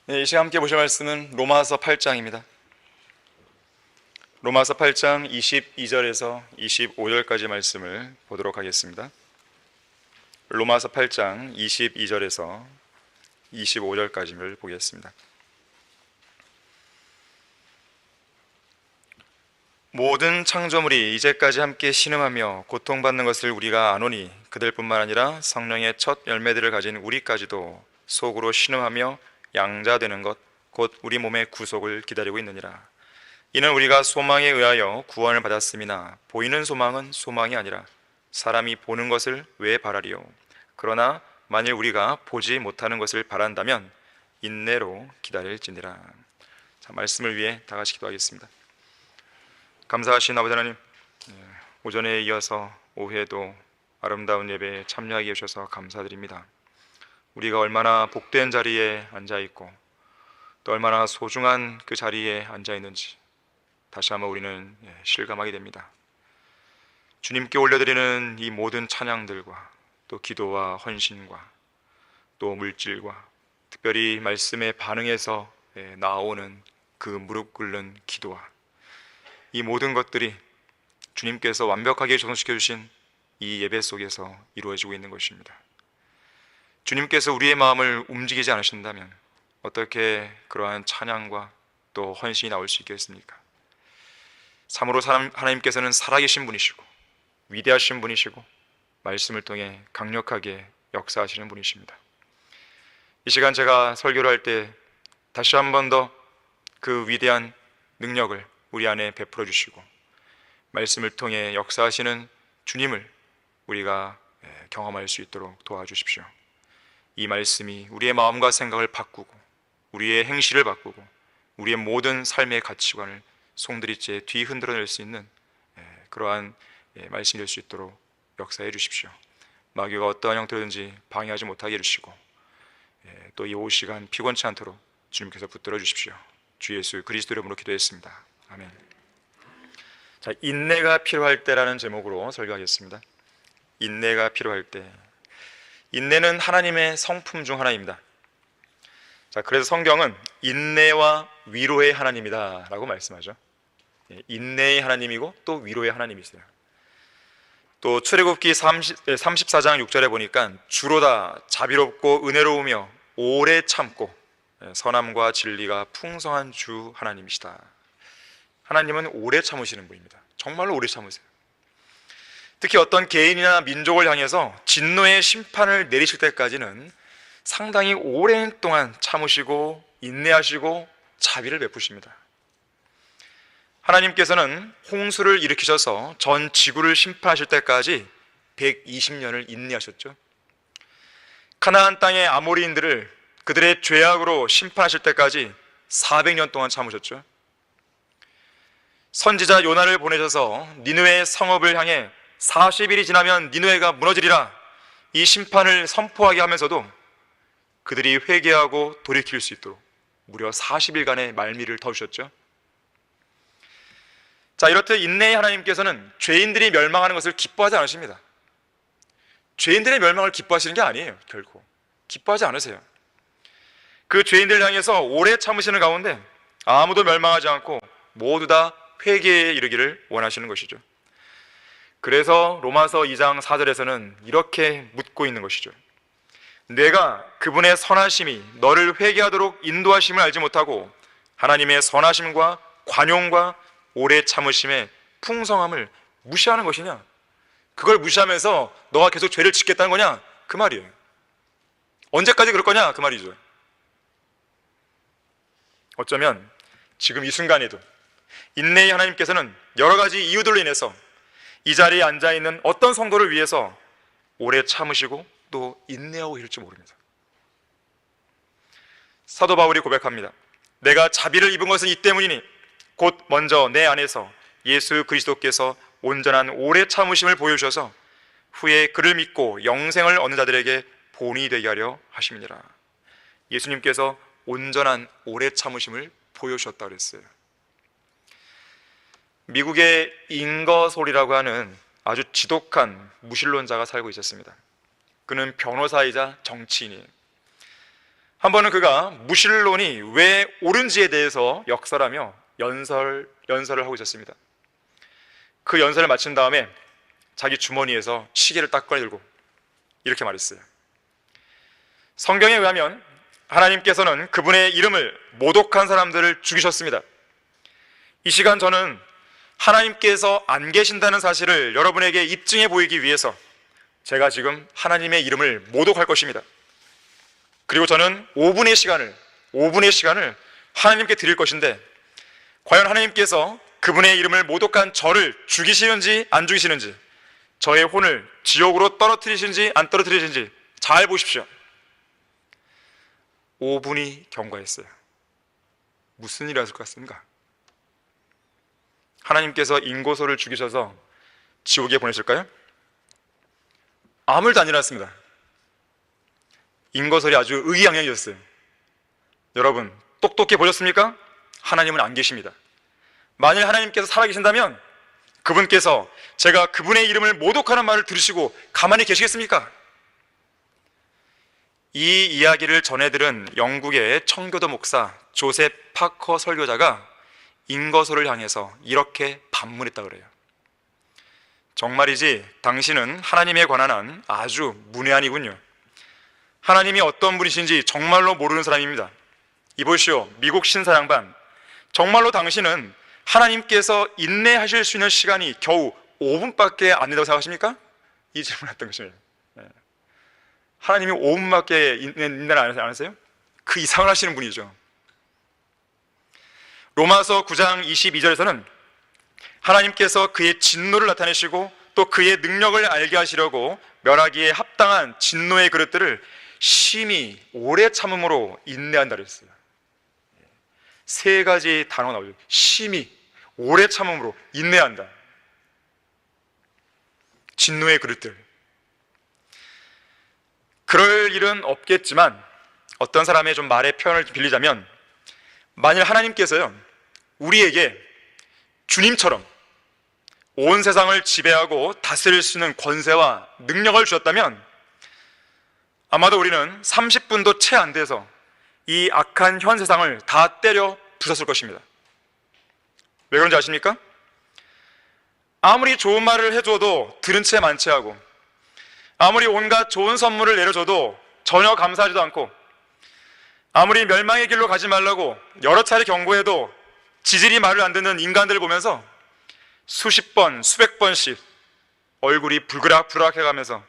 이 시간 함께 보실 말씀은 로마서 8장입니다. 로마서 8장 22절에서 25절까지 말씀을 보도록 하겠습니다. 로마서 8장 22절에서 25절까지를 보겠습니다. 모든 창조물이 이제까지 함께 신음하며 고통받는 것을 우리가 아노니 그들뿐만 아니라 성령의 첫 열매들을 가진 우리까지도 속으로 신음하며 양자되는 것 곧 우리 몸의 구속을 기다리고 있느니라. 이는 우리가 소망에 의하여 구원을 받았음이나 보이는 소망은 소망이 아니라 사람이 보는 것을 왜 바라리요. 그러나 만일 우리가 보지 못하는 것을 바란다면 인내로 기다릴지니라. 자, 말씀을 위해 다 같이 기도하겠습니다. 감사하신 아버지 하나님, 오전에 이어서 오후에도 아름다운 예배에 참여하게 해주셔서 감사드립니다. 우리가 얼마나 복된 자리에 앉아있고 또 얼마나 소중한 그 자리에 앉아있는지 다시 한번 우리는 실감하게 됩니다. 주님께 올려드리는 이 모든 찬양들과 또 기도와 헌신과 또 물질과 특별히 말씀에 반응해서 나오는 그 무릎 꿇는 기도와 이 모든 것들이 주님께서 완벽하게 조성시켜 주신 이 예배 속에서 이루어지고 있는 것입니다. 주님께서 우리의 마음을 움직이지 않으신다면 어떻게 그러한 찬양과 또 헌신이 나올 수 있겠습니까? 참으로 하나님께서는 살아계신 분이시고 위대하신 분이시고 말씀을 통해 강력하게 역사하시는 분이십니다. 이 시간 제가 설교를 할 때 다시 한 번 더 그 위대한 능력을 우리 안에 베풀어 주시고 말씀을 통해 역사하시는 주님을 우리가 경험할 수 있도록 도와주십시오. 이 말씀이 우리의 마음과 생각을 바꾸고 우리의 행실을 바꾸고 우리의 모든 삶의 가치관을 송두리째 뒤흔들어낼 수 있는 그러한 말씀이 될 수 있도록 역사해 주십시오. 마귀가 어떠한 형태로든지 방해하지 못하게 해주시고 또 이 오후 시간 피곤치 않도록 주님께서 붙들어 주십시오. 주 예수 그리스도 이름으로 기도했습니다. 아멘. 자, 인내가 필요할 때라는 제목으로 설교하겠습니다. 인내가 필요할 때. 인내는 하나님의 성품 중 하나입니다. 자, 그래서 성경은 인내와 위로의 하나님이다 라고 말씀하죠. 인내의 하나님이고 또 위로의 하나님이세요. 또 출애굽기 34장 6절에 보니까 주로다 자비롭고 은혜로우며 오래 참고 선함과 진리가 풍성한 주 하나님이시다. 하나님은 오래 참으시는 분입니다. 정말로 오래 참으세요. 특히 어떤 개인이나 민족을 향해서 진노의 심판을 내리실 때까지는 상당히 오랜 동안 참으시고 인내하시고 자비를 베푸십니다. 하나님께서는 홍수를 일으키셔서 전 지구를 심판하실 때까지 120년을 인내하셨죠. 가나안 땅의 아모리인들을 그들의 죄악으로 심판하실 때까지 400년 동안 참으셨죠. 선지자 요나를 보내셔서 니느웨 성읍을 향해 40일이 지나면 니느웨가 무너지리라 이 심판을 선포하게 하면서도 그들이 회개하고 돌이킬 수 있도록 무려 40일간의 말미를 터주셨죠. 자, 이렇듯 인내의 하나님께서는 죄인들이 멸망하는 것을 기뻐하지 않으십니다. 죄인들의 멸망을 기뻐하시는 게 아니에요. 결코 기뻐하지 않으세요. 그 죄인들을 향해서 오래 참으시는 가운데 아무도 멸망하지 않고 모두 다 회개에 이르기를 원하시는 것이죠. 그래서 로마서 2장 4절에서는 이렇게 묻고 있는 것이죠. 내가 그분의 선하심이 너를 회개하도록 인도하심을 알지 못하고 하나님의 선하심과 관용과 오래 참으심의 풍성함을 무시하는 것이냐? 그걸 무시하면서 너가 계속 죄를 짓겠다는 거냐? 그 말이에요. 언제까지 그럴 거냐? 그 말이죠. 어쩌면 지금 이 순간에도 인내의 하나님께서는 여러 가지 이유들로 인해서 이 자리에 앉아있는 어떤 성도를 위해서 오래 참으시고 또 인내하고 계실지 모릅니다. 사도 바울이 고백합니다. 내가 자비를 입은 것은 이 때문이니 곧 먼저 내 안에서 예수 그리스도께서 온전한 오래 참으심을 보여주셔서 후에 그를 믿고 영생을 얻는 자들에게 본이 되게 하려 하심이니라. 예수님께서 온전한 오래 참으심을 보여주셨다고 그랬어요. 미국의 잉거솔이라고 하는 아주 지독한 무신론자가 살고 있었습니다. 그는 변호사이자 정치인이에요. 한 번은 그가 무신론이 왜 옳은지에 대해서 역설하며 연설을 하고 있었습니다. 그 연설을 마친 다음에 자기 주머니에서 시계를 딱 꺼내들고 이렇게 말했어요. 성경에 의하면 하나님께서는 그분의 이름을 모독한 사람들을 죽이셨습니다. 이 시간 저는 하나님께서 안 계신다는 사실을 여러분에게 입증해 보이기 위해서 제가 지금 하나님의 이름을 모독할 것입니다. 그리고 저는 5분의 시간을 하나님께 드릴 것인데, 과연 하나님께서 그분의 이름을 모독한 저를 죽이시는지 안 죽이시는지, 저의 혼을 지옥으로 떨어뜨리시는지 안 떨어뜨리시는지 잘 보십시오. 5분이 경과했어요. 무슨 일이 있을 것 같습니까? 하나님께서 인고소를 죽이셔서 지옥에 보내실까요? 아무 일도 안 일어났습니다. 인고설이 아주 의기양양이었어요. 여러분, 똑똑해 보셨습니까? 하나님은 안 계십니다. 만일 하나님께서 살아계신다면 그분께서 제가 그분의 이름을 모독하는 말을 들으시고 가만히 계시겠습니까? 이 이야기를 전해들은 영국의 청교도 목사 조셉 파커 설교자가 인거소를 향해서 이렇게 반문했다 그래요. 정말이지 당신은 하나님에 관한 한 아주 문외한이군요. 하나님이 어떤 분이신지 정말로 모르는 사람입니다. 이보시오, 미국 신사양반, 정말로 당신은 하나님께서 인내하실 수 있는 시간이 겨우 5분밖에 안 된다고 생각하십니까? 이 질문을 했던 것이에요. 하나님이 5분밖에 인내를 안 하세요? 그 이상을 하시는 분이죠. 로마서 9장 22절에서는 하나님께서 그의 진노를 나타내시고 또 그의 능력을 알게 하시려고 멸하기에 합당한 진노의 그릇들을 심히 오래 참음으로 인내한다 그랬어요. 세 가지 단어가 나오죠. 심히, 오래 참음으로 인내한다. 진노의 그릇들. 그럴 일은 없겠지만 어떤 사람의 좀 말의 표현을 빌리자면, 만일 하나님께서요 우리에게 주님처럼 온 세상을 지배하고 다스릴 수 있는 권세와 능력을 주셨다면 아마도 우리는 30분도 채 안 돼서 이 악한 현 세상을 다 때려 부쉈을 것입니다. 왜 그런지 아십니까? 아무리 좋은 말을 해줘도 들은 채 만취하고, 아무리 온갖 좋은 선물을 내려줘도 전혀 감사하지도 않고, 아무리 멸망의 길로 가지 말라고 여러 차례 경고해도 지질이 말을 안 듣는 인간들을 보면서 수십 번, 수백 번씩 얼굴이 불그락불그락 해가면서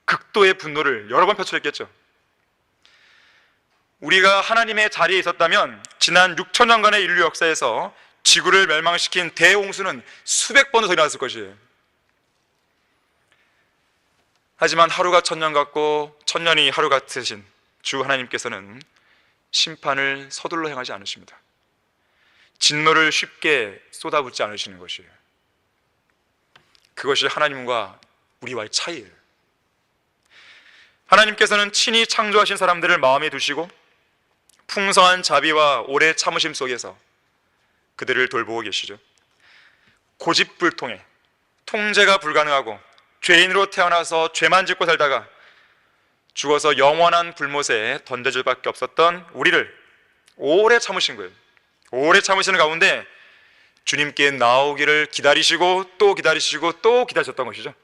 극도의 분노를 여러 번 표출했겠죠. 우리가 하나님의 자리에 있었다면 지난 6천년간의 인류 역사에서 지구를 멸망시킨 대홍수는 수백 번도 더 일어났을 것이에요. 하지만 하루가 천년 같고 천년이 하루 같으신 주 하나님께서는 심판을 서둘러 행하지 않으십니다. 진노를 쉽게 쏟아붓지 않으시는 것이에요. 그것이 하나님과 우리와의 차이예요. 하나님께서는 친히 창조하신 사람들을 마음에 두시고 풍성한 자비와 오래 참으심 속에서 그들을 돌보고 계시죠. 고집불통에 통제가 불가능하고 죄인으로 태어나서 죄만 짓고 살다가 죽어서 영원한 불못에 던져질 밖에 없었던 우리를 오래 참으신 거예요. 오래 참으시는 가운데 주님께 나오기를 기다리시고 또 기다리시고 또 기다리셨던 것이죠.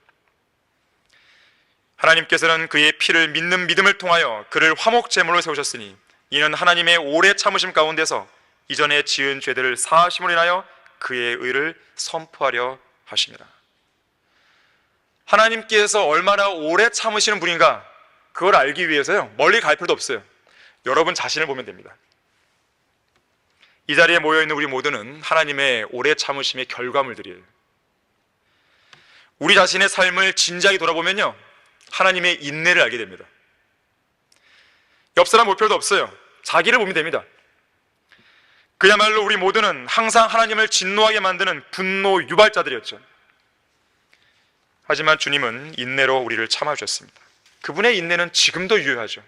하나님께서는 그의 피를 믿는 믿음을 통하여 그를 화목제물로 세우셨으니 이는 하나님의 오래 참으심 가운데서 이전에 지은 죄들을 사하심으로 인하여 그의 의를 선포하려 하십니다. 하나님께서 얼마나 오래 참으시는 분인가, 그걸 알기 위해서요 멀리 갈 필요도 없어요. 여러분 자신을 보면 됩니다. 이 자리에 모여있는 우리 모두는 하나님의 오래 참으심의 결과물들이에요. 우리 자신의 삶을 진지하게 돌아보면요 하나님의 인내를 알게 됩니다. 옆 사람 볼 필요도 없어요. 자기를 보면 됩니다. 그야말로 우리 모두는 항상 하나님을 진노하게 만드는 분노 유발자들이었죠. 하지만 주님은 인내로 우리를 참아주셨습니다. 그분의 인내는 지금도 유효하죠.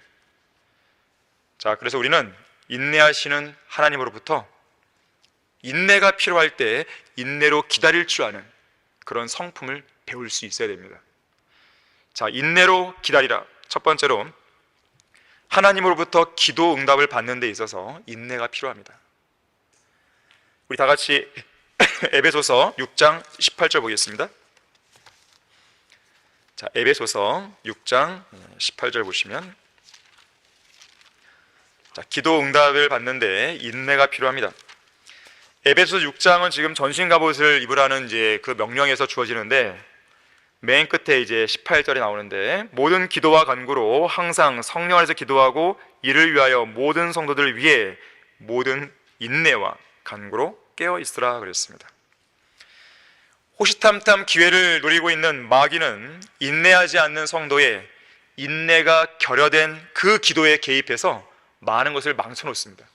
자, 그래서 우리는 인내하시는 하나님으로부터 인내가 필요할 때 인내로 기다릴 줄 아는 그런 성품을 배울 수 있어야 됩니다. 자, 인내로 기다리라. 첫 번째로 하나님으로부터 기도 응답을 받는 데 있어서 인내가 필요합니다. 우리 다 같이 에베소서 6장 18절 보겠습니다. 자, 에베소서 6장 18절 보시면, 자, 기도 응답을 받는데 인내가 필요합니다. 에베소서 6장은 지금 전신 갑옷을 입으라는 이제 그 명령에서 주어지는데, 맨 끝에 이제 18절에 나오는데, 모든 기도와 간구로 항상 성령 안에서 기도하고 이를 위하여 모든 성도들을 위해 모든 인내와 간구로 깨어 있으라 그랬습니다. 호시탐탐 기회를 노리고 있는 마귀는 인내하지 않는 성도의 인내가 결여된 그 기도에 개입해서 많은 것을 망쳐놓습니다.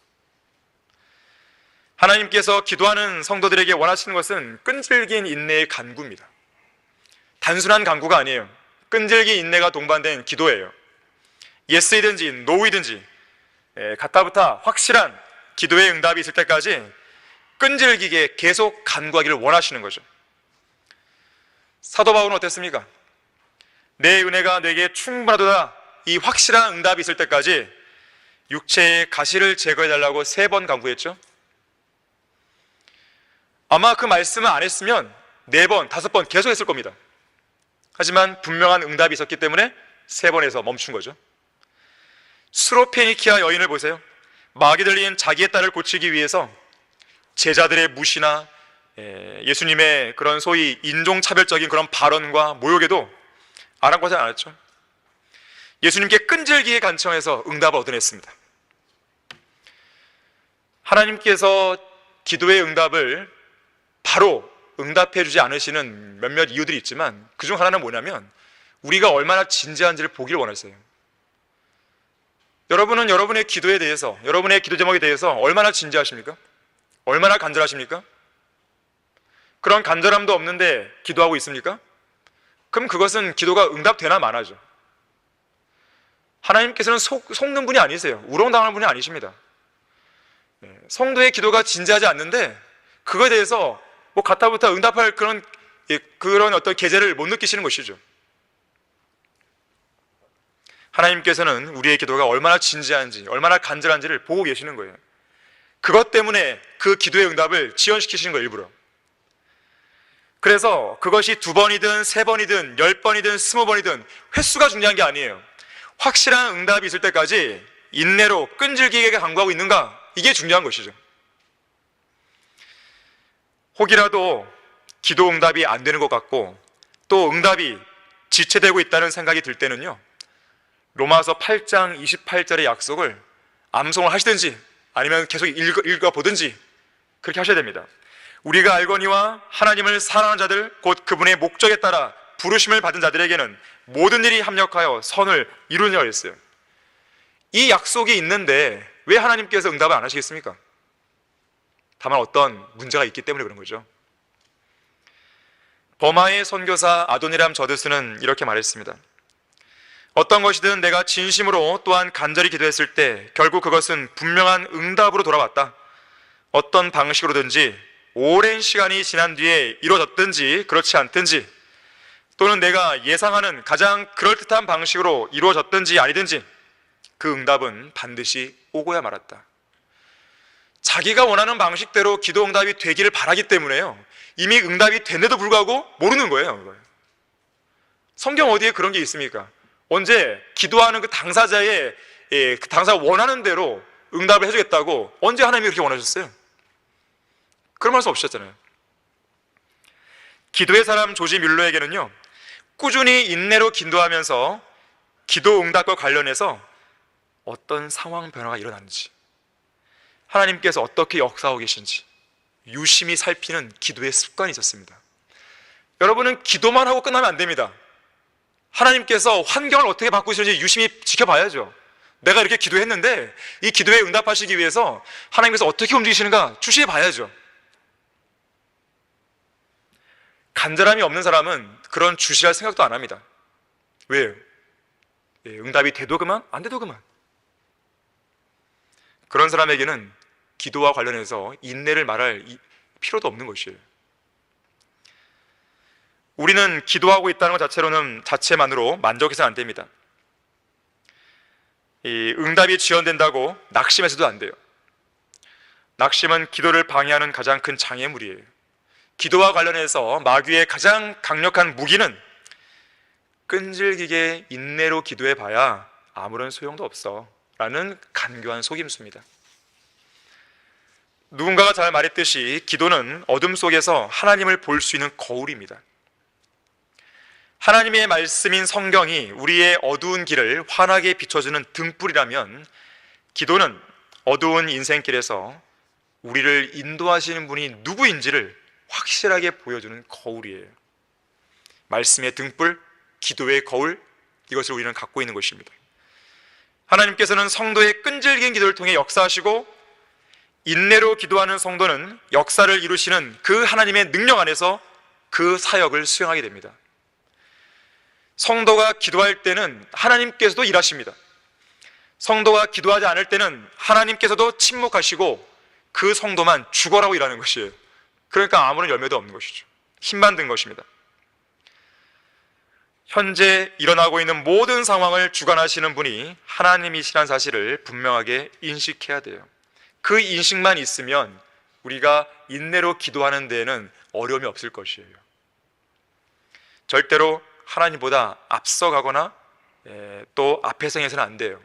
하나님께서 기도하는 성도들에게 원하시는 것은 끈질긴 인내의 간구입니다. 단순한 간구가 아니에요. 끈질긴 인내가 동반된 기도예요. 예스이든지 노이든지 가타부타 확실한 기도의 응답이 있을 때까지 끈질기게 계속 간구하기를 원하시는 거죠. 사도 바울은 어땠습니까? 내 은혜가 내게 충분하도다, 이 확실한 응답이 있을 때까지 육체의 가시를 제거해달라고 3번 간구했죠. 아마 그 말씀을 안 했으면 4번, 5번 계속 했을 겁니다. 하지만 분명한 응답이 있었기 때문에 3번에서 멈춘 거죠. 스로페니키아 여인을 보세요. 마귀 들린 자기의 딸을 고치기 위해서 제자들의 무시나 예수님의 그런 소위 인종차별적인 그런 발언과 모욕에도 아랑곳하지 않았죠. 예수님께 끈질기게 간청해서 응답을 얻어냈습니다. 하나님께서 기도의 응답을 바로 응답해 주지 않으시는 몇몇 이유들이 있지만, 그중 하나는 뭐냐면 우리가 얼마나 진지한지를 보기를 원했어요. 여러분은 여러분의 기도에 대해서, 여러분의 기도 제목에 대해서 얼마나 진지하십니까? 얼마나 간절하십니까? 그런 간절함도 없는데 기도하고 있습니까? 그럼 그것은 기도가 응답되나 마나죠. 하나님께서는 속는 분이 아니세요. 우롱당하는 분이 아니십니다. 성도의 기도가 진지하지 않는데 그거에 대해서 뭐 가타부타 응답할 그런 어떤 계제를 못 느끼시는 것이죠. 하나님께서는 우리의 기도가 얼마나 진지한지, 얼마나 간절한지를 보고 계시는 거예요. 그것 때문에 그 기도의 응답을 지연시키시는 거예요, 일부러. 그래서 그것이 2번이든 3번이든 10번이든 20번이든 횟수가 중요한 게 아니에요. 확실한 응답이 있을 때까지 인내로 끈질기게 간구하고 있는가, 이게 중요한 것이죠. 혹이라도 기도 응답이 안 되는 것 같고 또 응답이 지체되고 있다는 생각이 들 때는요, 로마서 8장 28절의 약속을 암송을 하시든지 아니면 계속 읽어보든지 그렇게 하셔야 됩니다. 우리가 알거니와 하나님을 사랑하는 자들 곧 그분의 목적에 따라 부르심을 받은 자들에게는 모든 일이 합력하여 선을 이루느니라 했어요. 이 약속이 있는데 왜 하나님께서 응답을 안 하시겠습니까? 다만 어떤 문제가 있기 때문에 그런 거죠. 버마의 선교사 아도니람 저드스는 이렇게 말했습니다. 어떤 것이든 내가 진심으로 또한 간절히 기도했을 때 결국 그것은 분명한 응답으로 돌아왔다. 어떤 방식으로든지 오랜 시간이 지난 뒤에 이루어졌든지 그렇지 않든지, 또는 내가 예상하는 가장 그럴듯한 방식으로 이루어졌든지 아니든지 그 응답은 반드시 오고야 말았다. 자기가 원하는 방식대로 기도 응답이 되기를 바라기 때문에요, 이미 응답이 됐는데도 불구하고 모르는 거예요. 성경 어디에 그런 게 있습니까? 언제 기도하는 그 당사자의 그 당사가 원하는 대로 응답을 해주겠다고 언제 하나님이 그렇게 원하셨어요? 그런 말씀 없으셨잖아요. 기도의 사람 조지 뮬러에게는요, 꾸준히 인내로 기도하면서 기도 응답과 관련해서 어떤 상황 변화가 일어났는지, 하나님께서 어떻게 역사하고 계신지 유심히 살피는 기도의 습관이 있었습니다. 여러분은 기도만 하고 끝나면 안 됩니다. 하나님께서 환경을 어떻게 바꾸시는지 유심히 지켜봐야죠. 내가 이렇게 기도했는데 이 기도에 응답하시기 위해서 하나님께서 어떻게 움직이시는가 주시해 봐야죠. 간절함이 없는 사람은 그런 주시할 생각도 안 합니다. 왜요? 응답이 돼도 그만, 안 돼도 그만. 그런 사람에게는 기도와 관련해서 인내를 말할 필요도 없는 것이에요. 우리는 기도하고 있다는 것 자체만으로 만족해서는 안 됩니다. 이 응답이 지연된다고 낙심해서도 안 돼요. 낙심은 기도를 방해하는 가장 큰 장애물이에요. 기도와 관련해서 마귀의 가장 강력한 무기는 끈질기게 인내로 기도해 봐야 아무런 소용도 없어 라는 간교한 속임수입니다. 누군가가 잘 말했듯이 기도는 어둠 속에서 하나님을 볼 수 있는 거울입니다. 하나님의 말씀인 성경이 우리의 어두운 길을 환하게 비춰주는 등불이라면 기도는 어두운 인생길에서 우리를 인도하시는 분이 누구인지를 확실하게 보여주는 거울이에요. 말씀의 등불, 기도의 거울, 이것을 우리는 갖고 있는 것입니다. 하나님께서는 성도의 끈질긴 기도를 통해 역사하시고 인내로 기도하는 성도는 역사를 이루시는 그 하나님의 능력 안에서 그 사역을 수행하게 됩니다. 성도가 기도할 때는 하나님께서도 일하십니다. 성도가 기도하지 않을 때는 하나님께서도 침묵하시고 그 성도만 죽어라고 일하는 것이에요. 그러니까 아무런 열매도 없는 것이죠. 힘만 든 것입니다. 현재 일어나고 있는 모든 상황을 주관하시는 분이 하나님이시라는 사실을 분명하게 인식해야 돼요. 그 인식만 있으면 우리가 인내로 기도하는 데에는 어려움이 없을 것이에요. 절대로 하나님보다 앞서가거나 또 앞에서 행해서는 안 돼요.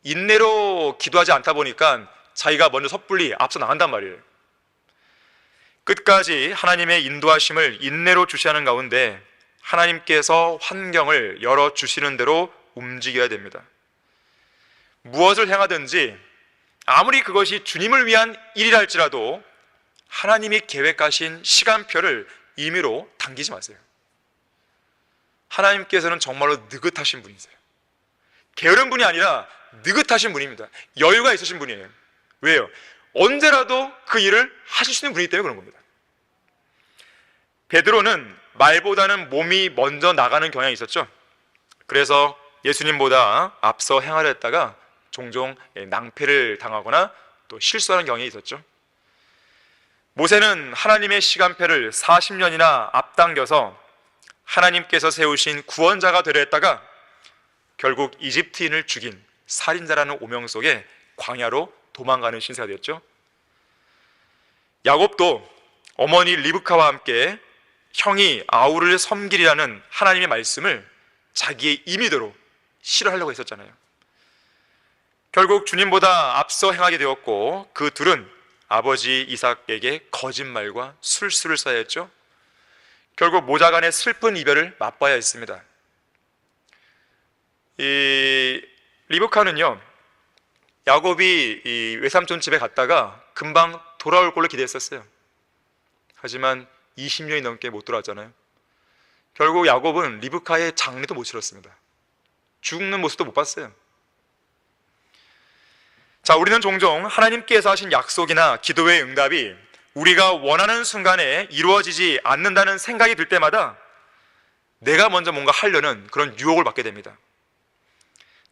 인내로 기도하지 않다 보니까 자기가 먼저 섣불리 앞서 나간단 말이에요. 끝까지 하나님의 인도하심을 인내로 주시하는 가운데 하나님께서 환경을 열어주시는 대로 움직여야 됩니다. 무엇을 행하든지 아무리 그것이 주님을 위한 일이라 할지라도 하나님이 계획하신 시간표를 임의로 당기지 마세요. 하나님께서는 정말로 느긋하신 분이세요. 게으른 분이 아니라 느긋하신 분입니다. 여유가 있으신 분이에요. 왜요? 언제라도 그 일을 하실 수 있는 분이기 때문에 그런 겁니다. 베드로는 말보다는 몸이 먼저 나가는 경향이 있었죠. 그래서 예수님보다 앞서 행하려 했다가 종종 낭패를 당하거나 또 실수하는 경향이 있었죠. 모세는 하나님의 시간표를 40년이나 앞당겨서 하나님께서 세우신 구원자가 되려 했다가 결국 이집트인을 죽인 살인자라는 오명 속에 광야로 도망가는 신세가 되었죠. 야곱도 어머니 리브카와 함께 형이 아우를 섬기리라는 하나님의 말씀을 자기의 임의대로 실현하려고 했었잖아요. 결국 주님보다 앞서 행하게 되었고 그 둘은 아버지 이삭에게 거짓말과 술수를 써야 했죠. 결국 모자간의 슬픈 이별을 맛봐야 했습니다. 이 리브카는요, 야곱이 이 외삼촌 집에 갔다가 금방 돌아올 걸로 기대했었어요. 하지만 20년이 넘게 못 돌아왔잖아요. 결국 야곱은 리브카의 장례도 못 치렀습니다. 죽는 모습도 못 봤어요. 자, 우리는 종종 하나님께서 하신 약속이나 기도의 응답이 우리가 원하는 순간에 이루어지지 않는다는 생각이 들 때마다 내가 먼저 뭔가 하려는 그런 유혹을 받게 됩니다.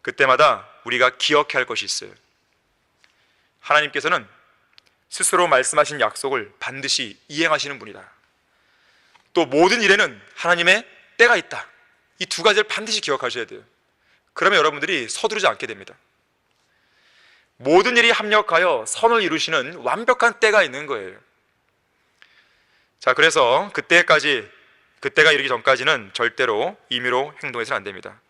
그때마다 우리가 기억해야 할 것이 있어요. 하나님께서는 스스로 말씀하신 약속을 반드시 이행하시는 분이다. 또 모든 일에는 하나님의 때가 있다. 이 두 가지를 반드시 기억하셔야 돼요. 그러면 여러분들이 서두르지 않게 됩니다. 모든 일이 합력하여 선을 이루시는 완벽한 때가 있는 거예요. 자, 그래서 그때가 이르기 전까지는 절대로 임의로 행동해서는 안 됩니다.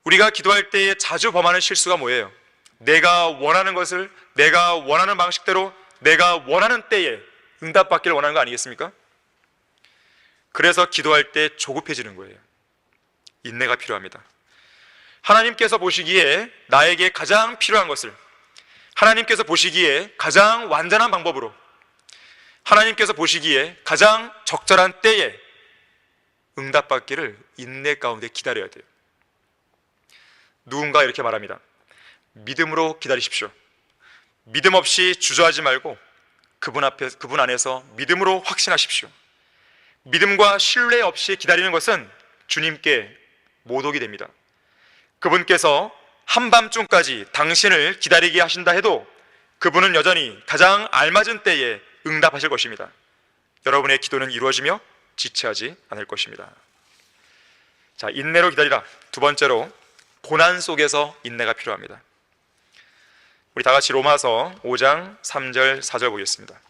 우리가 기도할 때에 자주 범하는 실수가 뭐예요? 내가 원하는 것을 내가 원하는 방식대로 내가 원하는 때에 응답받기를 원하는 거 아니겠습니까? 그래서 기도할 때 조급해지는 거예요. 인내가 필요합니다. 하나님께서 보시기에 나에게 가장 필요한 것을, 하나님께서 보시기에 가장 완전한 방법으로, 하나님께서 보시기에 가장 적절한 때에 응답받기를 인내 가운데 기다려야 돼요. 누군가 이렇게 말합니다. 믿음으로 기다리십시오. 믿음 없이 주저하지 말고 그분 안에서 믿음으로 확신하십시오. 믿음과 신뢰 없이 기다리는 것은 주님께 모독이 됩니다. 그분께서 한밤중까지 당신을 기다리게 하신다 해도 그분은 여전히 가장 알맞은 때에 응답하실 것입니다. 여러분의 기도는 이루어지며 지체하지 않을 것입니다. 자, 인내로 기다리라. 두 번째로 고난 속에서 인내가 필요합니다. 우리 다 같이 로마서 5장 3절 4절 보겠습니다.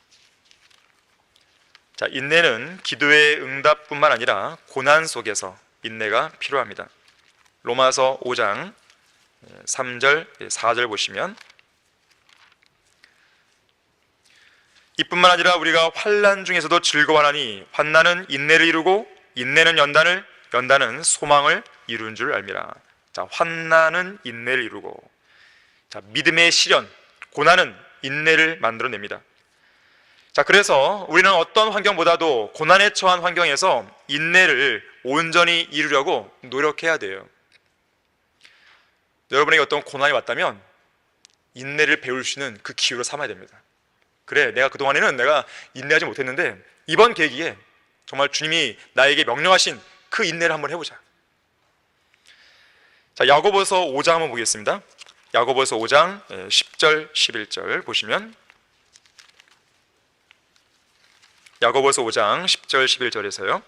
자, 인내는 기도의 응답뿐만 아니라 고난 속에서 인내가 필요합니다. 로마서 5장 3절 4절 보시면, 이뿐만 아니라 우리가 환난 중에서도 즐거워하니 환난은 인내를 이루고 인내는 연단을, 연단은 소망을 이룬 줄 알미라. 자, 환난은 인내를 이루고, 자, 믿음의 시련, 고난은 인내를 만들어냅니다. 자, 그래서 우리는 어떤 환경보다도 고난에 처한 환경에서 인내를 온전히 이루려고 노력해야 돼요. 여러분에게 어떤 고난이 왔다면 인내를 배울 수 있는 그 기회로 삼아야 됩니다. 그래, 내가 그동안에는 내가 인내하지 못했는데 이번 계기에 정말 주님이 나에게 명령하신 그 인내를 한번 해보자. 자, 야고보서 5장 한번 보겠습니다. 야고보서 5장 10절 11절 보시면, 야고보서 5장 10절 11절에서요.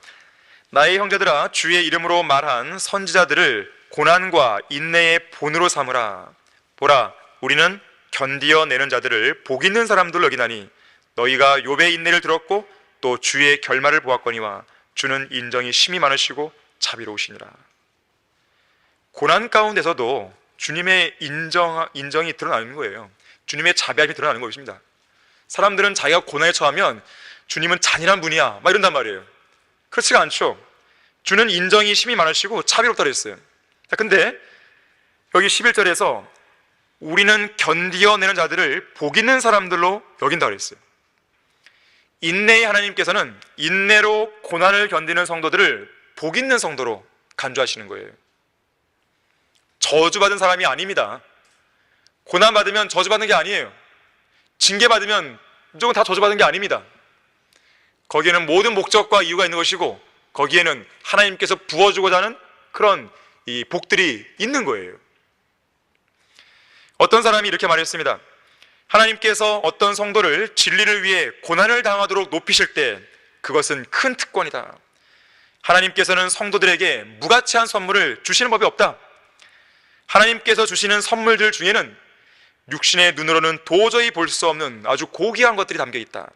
나의 형제들아, 주의 이름으로 말한 선지자들을 고난과 인내의 본으로 삼으라. 보라, 우리는 견디어내는 자들을 복 있는 사람들로 여기나니 너희가 욥의 인내를 들었고 또 주의 결말을 보았거니와 주는 인정이 심히 많으시고 자비로우시니라. 고난 가운데서도 주님의 인정이 드러나는 거예요. 주님의 자비함이 드러나는 것입니다. 사람들은 자기가 고난에 처하면 주님은 잔인한 분이야 막 이런단 말이에요. 그렇지가 않죠. 주는 인정이 심히 많으시고 자비롭다 그랬어요. 자, 근데 여기 11절에서 우리는 견디어내는 자들을 복 있는 사람들로 여긴다 그랬어요. 인내의 하나님께서는 인내로 고난을 견디는 성도들을 복 있는 성도로 간주하시는 거예요. 저주받은 사람이 아닙니다. 고난받으면 저주받는 게 아니에요. 징계받으면 무조건 다 저주받은 게 아닙니다. 거기에는 모든 목적과 이유가 있는 것이고 거기에는 하나님께서 부어주고자 하는 그런 이 복들이 있는 거예요. 어떤 사람이 이렇게 말했습니다. 하나님께서 어떤 성도를 진리를 위해 고난을 당하도록 높이실 때 그것은 큰 특권이다. 하나님께서는 성도들에게 무가치한 선물을 주시는 법이 없다. 하나님께서 주시는 선물들 중에는 육신의 눈으로는 도저히 볼 수 없는 아주 고귀한 것들이 담겨 있다.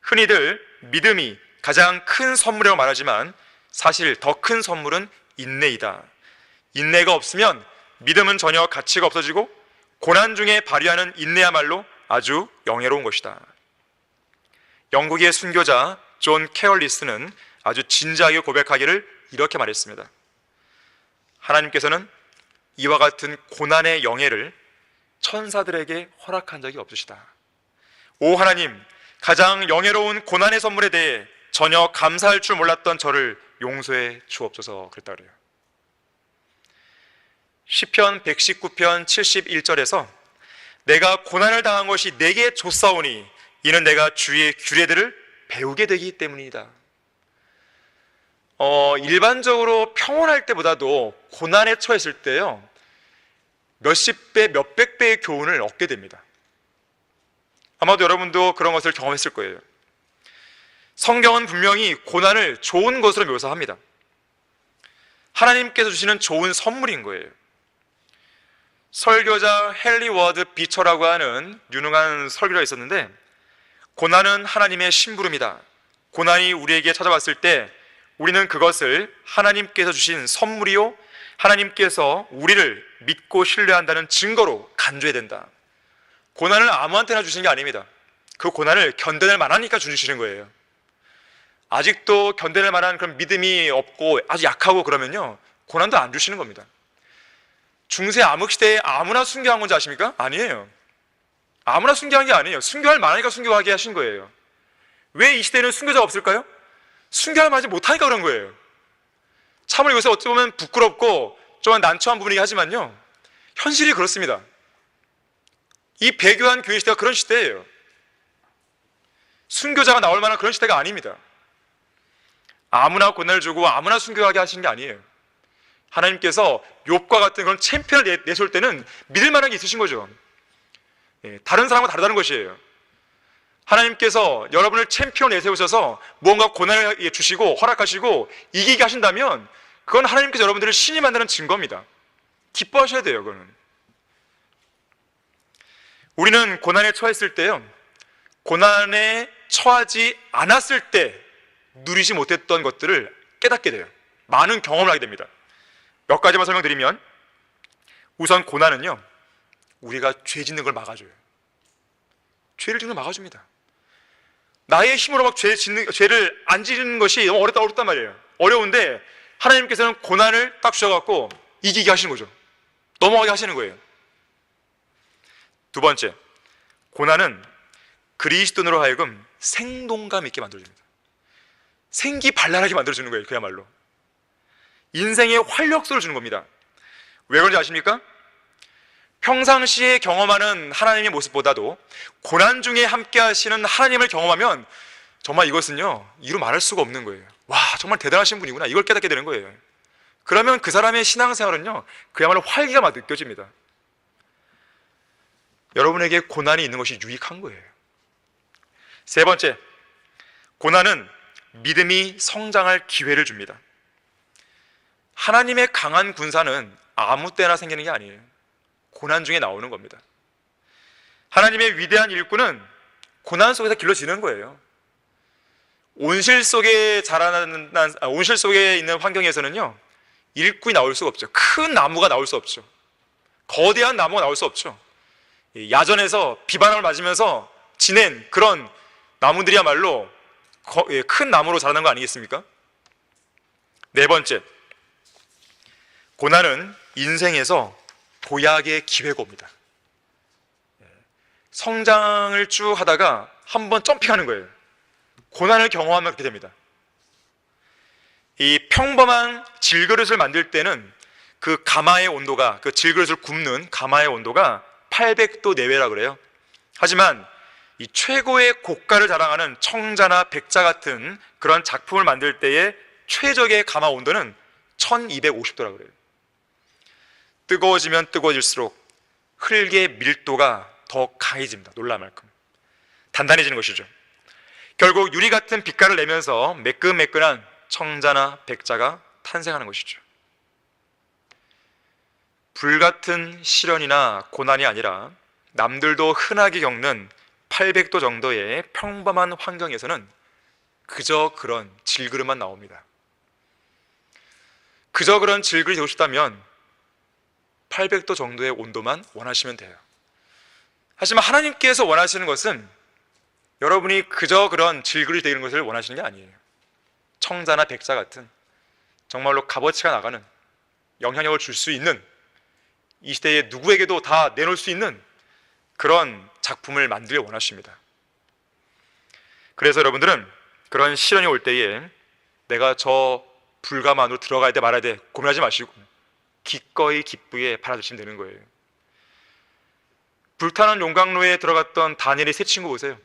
흔히들 믿음이 가장 큰 선물이라고 말하지만 사실 더 큰 선물은 인내이다. 인내가 없으면 믿음은 전혀 가치가 없어지고 고난 중에 발휘하는 인내야말로 아주 영예로운 것이다. 영국의 순교자 존 케얼리스는 아주 진지하게 고백하기를 이렇게 말했습니다. 하나님께서는 이와 같은 고난의 영예를 천사들에게 허락한 적이 없으시다. 오 하나님, 가장 영예로운 고난의 선물에 대해 전혀 감사할 줄 몰랐던 저를 용서해 주옵소서 그랬다 그래요. 시편 119편 71절에서 내가 고난을 당한 것이 내게 좋사오니 이는 내가 주의 규례들을 배우게 되기 때문이다. 일반적으로 평온할 때보다도 고난에 처했을 때요, 몇십 배, 몇백 배의 교훈을 얻게 됩니다. 아마도 여러분도 그런 것을 경험했을 거예요. 성경은 분명히 고난을 좋은 것으로 묘사합니다. 하나님께서 주시는 좋은 선물인 거예요. 설교자 헨리 워드 비처라고 하는 유능한 설교자가 있었는데, 고난은 하나님의 심부름이다. 고난이 우리에게 찾아왔을 때 우리는 그것을 하나님께서 주신 선물이요, 하나님께서 우리를 믿고 신뢰한다는 증거로 간주해야 된다. 고난을 아무한테나 주시는 게 아닙니다. 그 고난을 견뎌낼 만하니까 주시는 거예요. 아직도 견뎌낼 만한 그런 믿음이 없고 아주 약하고 그러면요, 고난도 안 주시는 겁니다. 중세 암흑시대에 아무나 순교한 건지 아십니까? 아니에요. 아무나 순교한 게 아니에요. 순교할 만하니까 순교하게 하신 거예요. 왜 이 시대에는 순교자가 없을까요? 순교할 만하지 못하니까 그런 거예요. 참으로 요새 어찌 보면 부끄럽고 좀 난처한 부분이긴 하지만요, 현실이 그렇습니다. 이 배교한 교회 시대가 그런 시대예요. 순교자가 나올 만한 그런 시대가 아닙니다. 아무나 고난을 주고 아무나 순교하게 하시는 게 아니에요. 하나님께서 욥과 같은 그런 챔피언을 내세울 때는 믿을 만한 게 있으신 거죠. 다른 사람과 다르다는 것이에요. 하나님께서 여러분을 챔피언 내세우셔서 무언가 고난을 주시고 허락하시고 이기게 하신다면 그건 하나님께서 여러분들을 신이 만드는 증거입니다. 기뻐하셔야 돼요. 그거는. 우리는 고난에 처했을 때요, 고난에 처하지 않았을 때 누리지 못했던 것들을 깨닫게 돼요. 많은 경험을 하게 됩니다. 몇 가지만 설명드리면, 우선 고난은요, 우리가 죄 짓는 걸 막아줘요. 죄를 짓는 걸 막아줍니다. 나의 힘으로 막 죄를 안 지는 것이 너무 어렵단 말이에요. 어려운데 하나님께서는 고난을 딱 주셔갖고 이기게 하시는 거죠. 넘어가게 하시는 거예요. 두 번째, 고난은 그리스도인으로 하여금 생동감 있게 만들어줍니다. 생기발랄하게 만들어주는 거예요. 그야말로 인생의 활력소를 주는 겁니다. 왜 그런지 아십니까? 평상시에 경험하는 하나님의 모습보다도 고난 중에 함께 하시는 하나님을 경험하면 정말 이것은요, 이루 말할 수가 없는 거예요. 와, 정말 대단하신 분이구나, 이걸 깨닫게 되는 거예요. 그러면 그 사람의 신앙생활은요, 그야말로 활기가 막 느껴집니다. 여러분에게 고난이 있는 것이 유익한 거예요. 세 번째, 고난은 믿음이 성장할 기회를 줍니다. 하나님의 강한 군사는 아무 때나 생기는 게 아니에요. 고난 중에 나오는 겁니다. 하나님의 위대한 일꾼은 고난 속에서 길러지는 거예요. 온실 속에 온실 속에 있는 환경에서는요, 일꾼이 나올 수가 없죠. 큰 나무가 나올 수 없죠. 거대한 나무가 나올 수 없죠. 야전에서 비바람을 맞으면서 지낸 그런 나무들이야말로 큰 나무로 자라는 거 아니겠습니까? 네 번째, 고난은 인생에서 도약의 기회가 옵니다. 성장을 쭉 하다가 한번 점핑하는 거예요. 고난을 경험하면 그렇게 됩니다. 이 평범한 질그릇을 만들 때는 그 가마의 온도가, 그 질그릇을 굽는 가마의 온도가 800도 내외라 그래요. 하지만 이 최고의 고가를 자랑하는 청자나 백자 같은 그런 작품을 만들 때의 최적의 가마 온도는 1250도라 그래요. 뜨거워지면 뜨거워질수록 흙의 밀도가 더 강해집니다. 놀랄 만큼 단단해지는 것이죠. 결국 유리 같은 빛깔을 내면서 매끈매끈한 청자나 백자가 탄생하는 것이죠. 불같은 시련이나 고난이 아니라 남들도 흔하게 겪는 800도 정도의 평범한 환경에서는 그저 그런 질그릇만 나옵니다. 그저 그런 질그릇이 되고 싶다면 800도 정도의 온도만 원하시면 돼요. 하지만 하나님께서 원하시는 것은 여러분이 그저 그런 질그릇이 되는 것을 원하시는 게 아니에요. 청자나 백자 같은 정말로 값어치가 나가는, 영향력을 줄 수 있는, 이 시대에 누구에게도 다 내놓을 수 있는 그런 작품을 만들길 원하십니다. 그래서 여러분들은 그런 시련이 올 때에 내가 저 불감 안으로 들어가야 돼 말아야 돼 고민하지 마시고 기꺼이 기쁘게 받아들이시면 되는 거예요. 불타는 용광로에 들어갔던 다니엘의 세 친구 보세요.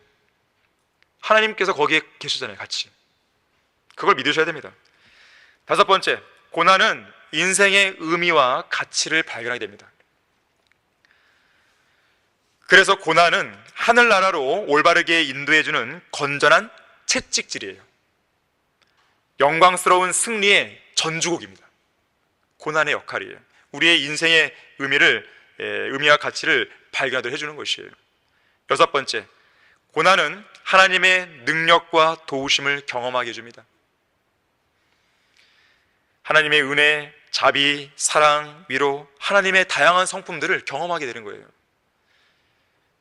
하나님께서 거기에 계시잖아요. 같이. 그걸 믿으셔야 됩니다. 다섯 번째, 고난은 인생의 의미와 가치를 발견하게 됩니다. 그래서 고난은 하늘나라로 올바르게 인도해주는 건전한 채찍질이에요. 영광스러운 승리의 전주곡입니다. 고난의 역할이에요. 우리의 인생의 의미와 가치를 발견하도록 해주는 것이에요. 여섯 번째, 고난은 하나님의 능력과 도우심을 경험하게 해줍니다. 하나님의 은혜, 자비, 사랑, 위로, 하나님의 다양한 성품들을 경험하게 되는 거예요.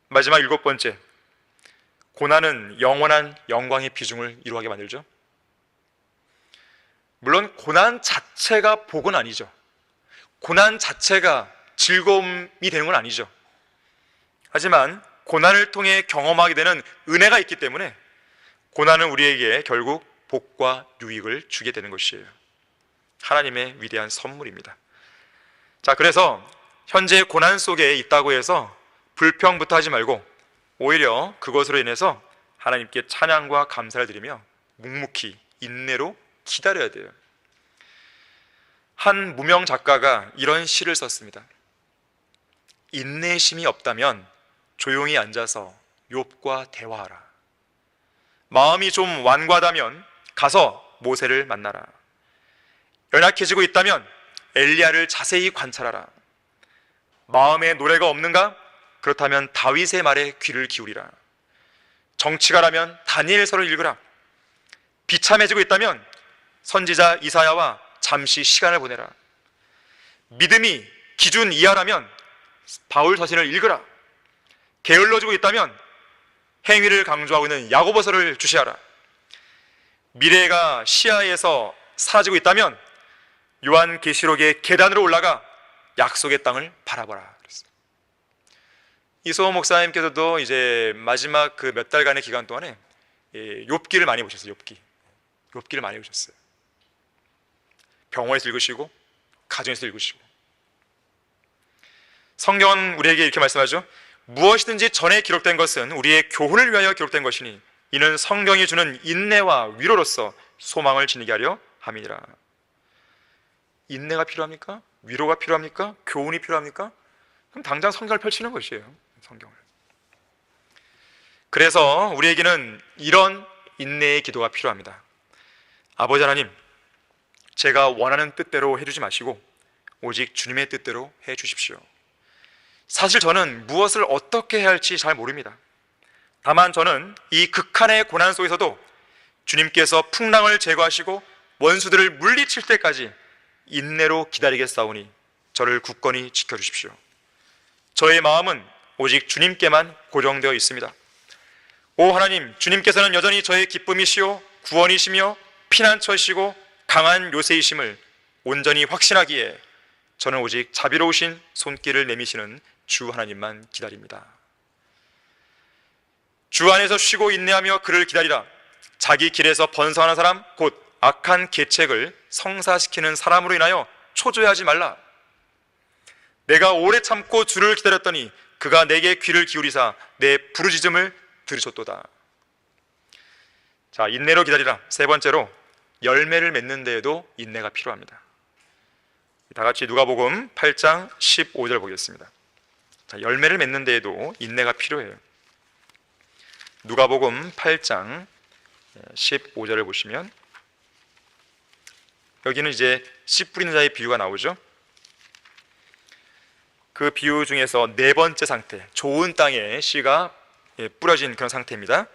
마지막 일곱 번째, 고난은 영원한 영광의 비중을 이루게 만들죠. 물론 고난 자체가 복은 아니죠. 고난 자체가 즐거움이 되는 건 아니죠. 하지만 고난을 통해 경험하게 되는 은혜가 있기 때문에 고난은 우리에게 결국 복과 유익을 주게 되는 것이에요. 하나님의 위대한 선물입니다. 자, 그래서 현재 고난 속에 있다고 해서 불평부터 하지 말고 오히려 그것으로 인해서 하나님께 찬양과 감사를 드리며 묵묵히 인내로 기다려야 돼요. 한 무명 작가가 이런 시를 썼습니다. 인내심이 없다면 조용히 앉아서 욥과 대화하라. 마음이 좀 완고하다면 가서 모세를 만나라. 연약해지고 있다면 엘리야를 자세히 관찰하라. 마음에 노래가 없는가? 그렇다면 다윗의 말에 귀를 기울이라. 정치가라면 다니엘서를 읽으라. 비참해지고 있다면 선지자 이사야와 잠시 시간을 보내라. 믿음이 기준 이하라면 바울 서신을 읽으라. 게을러지고 있다면 행위를 강조하고 있는 야고보서를 주시하라. 미래가 시야에서 사라지고 있다면 요한계시록의 계단으로 올라가 약속의 땅을 바라보라. 이소호 목사님께서도 이제 마지막 그 몇 달간의 기간 동안에 욥기를 많이 보셨어요. 욥기를 많이 보셨어요. 병원에서 읽으시고 가정에서 읽으시고. 성경은 우리에게 이렇게 말씀하죠. 무엇이든지 전에 기록된 것은 우리의 교훈을 위하여 기록된 것이니 이는 성경이 주는 인내와 위로로서 소망을 지니게 하려 함이니라. 인내가 필요합니까? 위로가 필요합니까? 교훈이 필요합니까? 그럼 당장 성경을 펼치는 것이에요. 성경을. 그래서 우리에게는 이런 인내의 기도가 필요합니다. 아버지 하나님, 제가 원하는 뜻대로 해주지 마시고 오직 주님의 뜻대로 해주십시오. 사실 저는 무엇을 어떻게 해야 할지 잘 모릅니다. 다만 저는 이 극한의 고난 속에서도 주님께서 풍랑을 제거하시고 원수들을 물리칠 때까지 인내로 기다리겠사오니 저를 굳건히 지켜주십시오. 저의 마음은 오직 주님께만 고정되어 있습니다. 오 하나님, 주님께서는 여전히 저의 기쁨이시요 구원이시며 피난처시고 강한 요새이심을 온전히 확신하기에 저는 오직 자비로우신 손길을 내미시는 주 하나님만 기다립니다. 주 안에서 쉬고 인내하며 그를 기다리라. 자기 길에서 번성하는 사람, 곧 악한 계책을 성사시키는 사람으로 인하여 초조해하지 말라. 내가 오래 참고 주를 기다렸더니 그가 내게 귀를 기울이사 내 부르짖음을 들으셨도다. 자, 인내로 기다리라. 세 번째로, 열매를 맺는 데에도 인내가 필요합니다. 다 같이 누가복음 8장 15절 보겠습니다. 자, 열매를 맺는 데에도 인내가 필요해요. 누가복음 8장 15절을 보시면 여기는 이제 씨 뿌리는 자의 비유가 나오죠. 그 비유 중에서 네 번째 상태, 좋은 땅에 씨가 뿌려진 그런 상태입니다.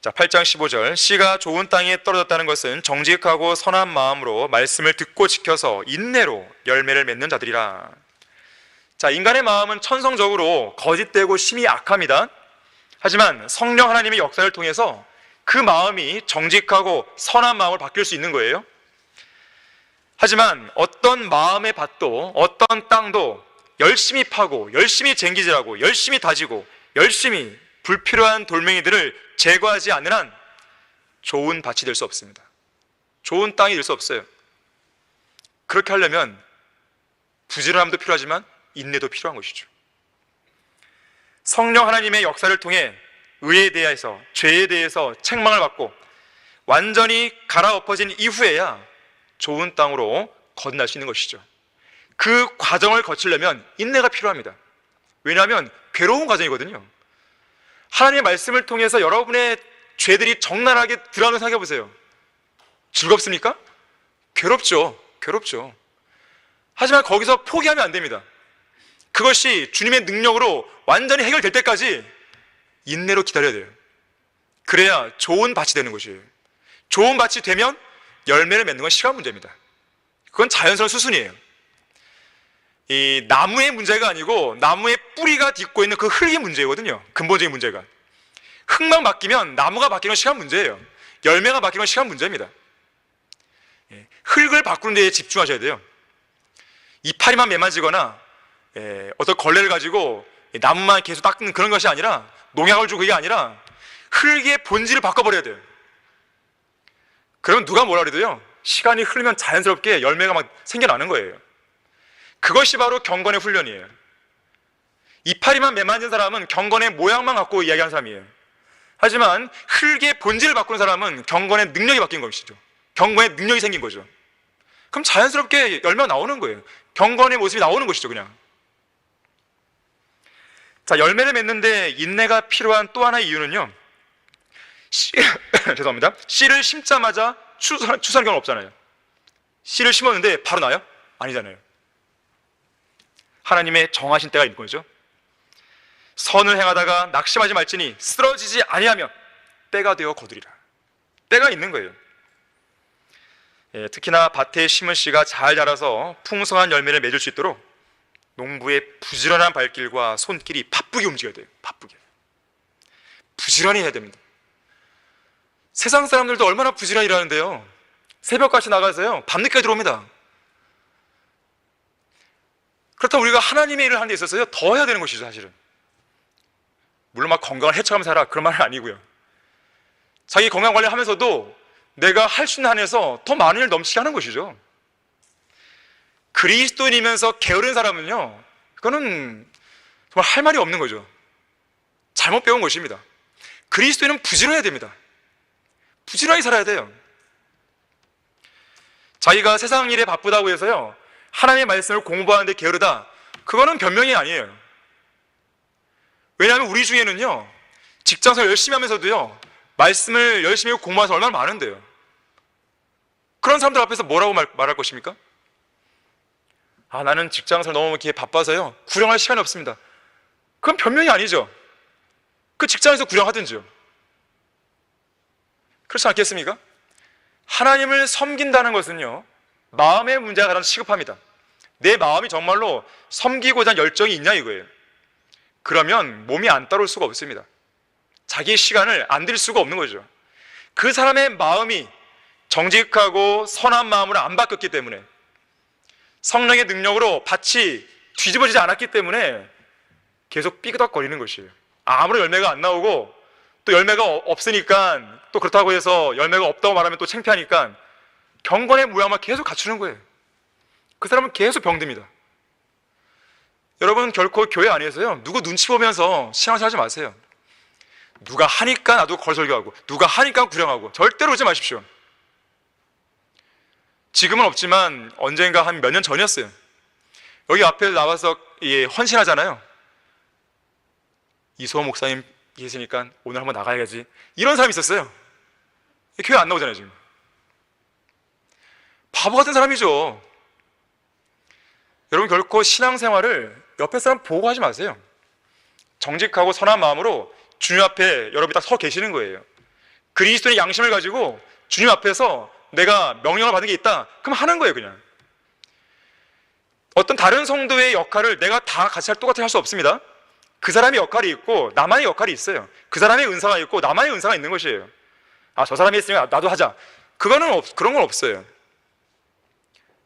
자, 8장 15절, 씨가 좋은 땅에 떨어졌다는 것은 정직하고 선한 마음으로 말씀을 듣고 지켜서 인내로 열매를 맺는 자들이라. 자, 인간의 마음은 천성적으로 거짓되고 심히 악합니다. 하지만 성령 하나님의 역사를 통해서 그 마음이 정직하고 선한 마음을 바뀔 수 있는 거예요. 하지만 어떤 마음의 밭도 어떤 땅도 열심히 파고 열심히 쟁기질하고 열심히 다지고 열심히 불필요한 돌멩이들을 제거하지 않는 한 좋은 밭이 될 수 없습니다. 좋은 땅이 될 수 없어요. 그렇게 하려면 부지런함도 필요하지만 인내도 필요한 것이죠. 성령 하나님의 역사를 통해 의에 대해서, 죄에 대해서 책망을 받고 완전히 갈아엎어진 이후에야 좋은 땅으로 건널 수 있는 것이죠. 그 과정을 거치려면 인내가 필요합니다. 왜냐하면 괴로운 과정이거든요. 하나님의 말씀을 통해서 여러분의 죄들이 적나라하게 드러나는 생각해 보세요. 즐겁습니까? 괴롭죠. 하지만 거기서 포기하면 안 됩니다. 그것이 주님의 능력으로 완전히 해결될 때까지 인내로 기다려야 돼요. 그래야 좋은 밭이 되는 것이에요. 좋은 밭이 되면 열매를 맺는 건 시간 문제입니다. 그건 자연스러운 수순이에요. 이 나무의 문제가 아니고 나무의 뿌리가 딛고 있는 그 흙이 문제거든요. 근본적인 문제가. 흙만 바뀌면 나무가 바뀌는 건 시간 문제예요. 열매가 바뀌는 건 시간 문제입니다. 흙을 바꾸는 데에 집중하셔야 돼요. 이파리만 매만지거나 어떤 걸레를 가지고 나무만 계속 닦는 그런 것이 아니라, 농약을 주고 그게 아니라 흙의 본질을 바꿔버려야 돼요. 그러면 누가 뭐라 그래도요, 시간이 흐르면 자연스럽게 열매가 막 생겨나는 거예요. 그것이 바로 경건의 훈련이에요. 이파리만 매만진 사람은 경건의 모양만 갖고 이야기하는 사람이에요. 하지만 흙의 본질을 바꾸는 사람은 경건의 능력이 바뀐 것이죠. 경건의 능력이 생긴 거죠. 그럼 자연스럽게 열매가 나오는 거예요. 경건의 모습이 나오는 것이죠, 그냥. 자, 열매를 맺는데 인내가 필요한 또 하나의 이유는요, 죄송합니다. 씨를 심자마자 추수하는 경우는 없잖아요. 씨를 심었는데 바로 나요? 아니잖아요. 하나님의 정하신 때가 있는 거죠. 선을 행하다가 낙심하지 말지니 쓰러지지 아니하면 때가 되어 거두리라. 때가 있는 거예요. 특히나 밭에 심은 씨가 잘 자라서 풍성한 열매를 맺을 수 있도록 농부의 부지런한 발길과 손길이 바쁘게 움직여야 돼요. 바쁘게. 부지런히 해야 됩니다. 세상 사람들도 얼마나 부지런히 일하는데요. 새벽같이 나가서요 밤늦게 들어옵니다. 그렇다면 우리가 하나님의 일을 하는 데 있어서요 더 해야 되는 것이죠. 사실은 물론 막 건강을 해쳐가면서 살아 그런 말은 아니고요. 자기 건강 관리하면서도 내가 할 수 있는 한에서 더 많은 일을 넘치게 하는 것이죠. 그리스도인이면서 게으른 사람은요 그거는 정말 할 말이 없는 거죠. 잘못 배운 것입니다. 그리스도인은 부지런해야 됩니다. 부지런히 살아야 돼요. 자기가 세상 일에 바쁘다고 해서요 하나님의 말씀을 공부하는데 게으르다, 그거는 변명이 아니에요. 왜냐하면 우리 중에는요 직장생활 열심히 하면서도요 말씀을 열심히 공부하는 사람 얼마나 많은데요. 그런 사람들 앞에서 뭐라고 말할 것입니까? 나는 직장생활 너무 이렇게 바빠서요 구령할 시간이 없습니다. 그건 변명이 아니죠. 그 직장에서 구령하든지요. 그렇지 않겠습니까? 하나님을 섬긴다는 것은요 마음의 문제가 가장 시급합니다. 내 마음이 정말로 섬기고자 하는 열정이 있냐 이거예요. 그러면 몸이 안 따라올 수가 없습니다. 자기의 시간을 안 들일 수가 없는 거죠. 그 사람의 마음이 정직하고 선한 마음으로 안 바뀌었기 때문에, 성령의 능력으로 밭이 뒤집어지지 않았기 때문에 계속 삐그덕거리는 것이에요. 아무런 열매가 안 나오고 또 열매가 없으니까, 또 그렇다고 해서 열매가 없다고 말하면 또 창피하니까 경건의 모양만 계속 갖추는 거예요. 그 사람은 계속 병듭니다. 여러분 결코 교회 안에서요 누구 눈치 보면서 신앙생활 하지 마세요. 누가 하니까 나도 걸설교하고 누가 하니까 구령하고 절대로 그러지 마십시오. 지금은 없지만 언젠가 한 몇 년 전이었어요. 여기 앞에 나와서 헌신하잖아요. 이소호 목사님 계시니까 오늘 한번 나가야지, 이런 사람이 있었어요. 교회 안 나오잖아요. 지금 바보 같은 사람이죠. 여러분 결코 신앙생활을 옆에 사람 보고 하지 마세요. 정직하고 선한 마음으로 주님 앞에 여러분이 딱 서 계시는 거예요. 그리스도의 양심을 가지고 주님 앞에서 내가 명령을 받은 게 있다, 그럼 하는 거예요. 그냥 어떤 다른 성도의 역할을 내가 다 같이 똑같이 할 수 없습니다. 그 사람의 역할이 있고 나만의 역할이 있어요. 그 사람의 은사가 있고 나만의 은사가 있는 것이에요. 저 사람이 했으니까 나도 하자, 그런 건 없어요.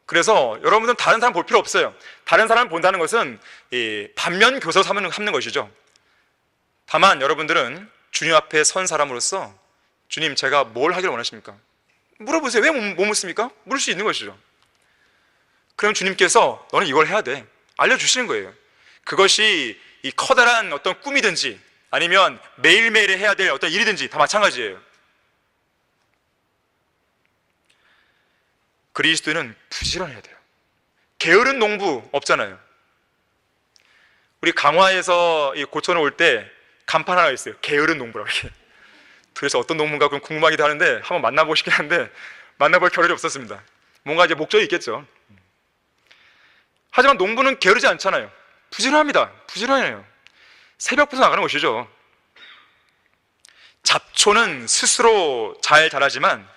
그래서 여러분들은 다른 사람 볼 필요 없어요. 다른 사람을 본다는 것은 반면 교사 삼는 것이죠. 다만 여러분들은 주님 앞에 선 사람으로서 주님 제가 뭘 하기를 원하십니까? 물어보세요. 왜 못 묻습니까? 물을 수 있는 것이죠. 그럼 주님께서 너는 이걸 해야 돼 알려주시는 거예요. 그것이 이 커다란 어떤 꿈이든지 아니면 매일매일 해야 될 어떤 일이든지 다 마찬가지예요. 그리스도인은 부지런해야 돼요. 게으른 농부 없잖아요. 우리 강화에서 고천에 올 때 간판 하나 있어요. 게으른 농부라고. 그래서 어떤 농부인가 그럼 궁금하기도 하는데 한번 만나보고 싶긴 한데 만나볼 겨를이 없었습니다. 뭔가 이제 목적이 있겠죠. 하지만 농부는 게으르지 않잖아요. 부지런합니다. 부지런해요. 새벽부터 나가는 것이죠. 잡초는 스스로 잘 자라지만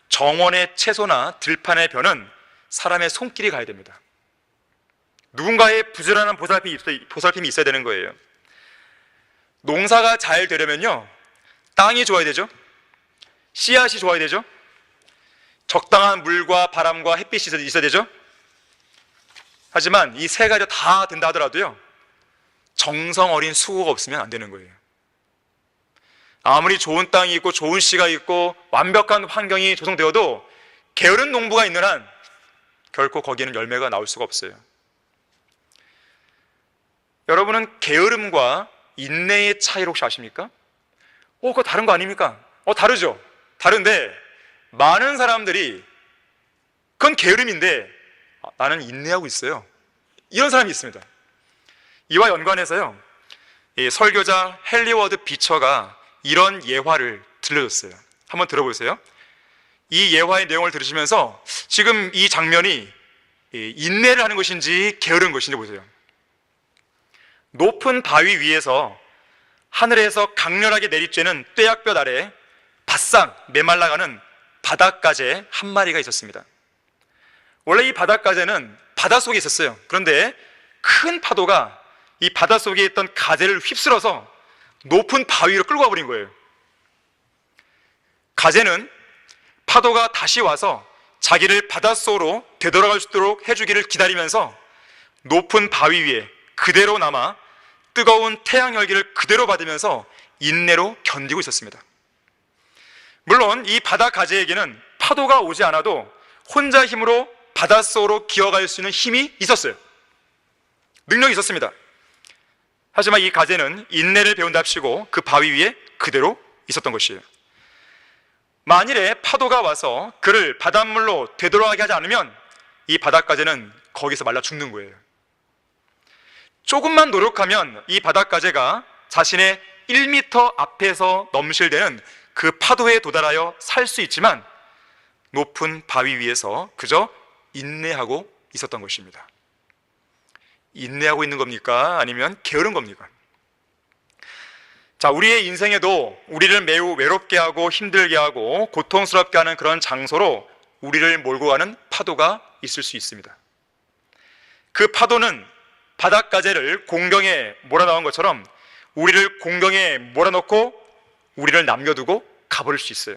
정원의 채소나 들판의 벼는 사람의 손길이 가야 됩니다. 누군가의 부지런한 보살핌이 있어야 되는 거예요. 농사가 잘 되려면요 땅이 좋아야 되죠. 씨앗이 좋아야 되죠. 적당한 물과 바람과 햇빛이 있어야 되죠. 하지만 이 세 가지가 다 된다 하더라도요 정성 어린 수고가 없으면 안 되는 거예요. 아무리 좋은 땅이 있고 좋은 씨가 있고 완벽한 환경이 조성되어도 게으른 농부가 있는 한 결코 거기에는 열매가 나올 수가 없어요. 여러분은 게으름과 인내의 차이를 혹시 아십니까? 그거 다른 거 아닙니까? 다르죠. 다른데 많은 사람들이 그건 게으름인데 나는 인내하고 있어요, 이런 사람이 있습니다. 이와 연관해서요 이 설교자 헨리 비처가 이런 예화를 들려줬어요. 한번 들어보세요. 이 예화의 내용을 들으시면서 지금 이 장면이 인내를 하는 것인지 게으른 것인지 보세요. 높은 바위 위에서 하늘에서 강렬하게 내리쬐는 뙤약볕 아래 바싹 메말라가는 바닷가재 한 마리가 있었습니다. 원래 이 바닷가재는 바닷속에 있었어요. 그런데 큰 파도가 이 바닷속에 있던 가재를 휩쓸어서 높은 바위로 끌고 와버린 거예요. 가재는 파도가 다시 와서 자기를 바닷속으로 되돌아갈 수 있도록 해주기를 기다리면서 높은 바위 위에 그대로 남아 뜨거운 태양 열기를 그대로 받으면서 인내로 견디고 있었습니다. 물론 이 바다 가재에게는 파도가 오지 않아도 혼자 힘으로 바닷속으로 기어갈 수 있는 힘이 있었어요. 능력이 있었습니다. 하지만 이 가재는 인내를 배운답시고 그 바위 위에 그대로 있었던 것이에요. 만일에 파도가 와서 그를 바닷물로 되돌아가게 하지 않으면 이 바닷가재는 거기서 말라 죽는 거예요. 조금만 노력하면 이 바닷가재가 자신의 1m 앞에서 넘실대는 그 파도에 도달하여 살 수 있지만 높은 바위 위에서 그저 인내하고 있었던 것입니다. 인내하고 있는 겁니까? 아니면 게으른 겁니까? 자, 우리의 인생에도 우리를 매우 외롭게 하고 힘들게 하고 고통스럽게 하는 그런 장소로 우리를 몰고 가는 파도가 있을 수 있습니다. 그 파도는 바닷가재를 공경에 몰아넣은 것처럼 우리를 공경에 몰아넣고 우리를 남겨두고 가버릴 수 있어요.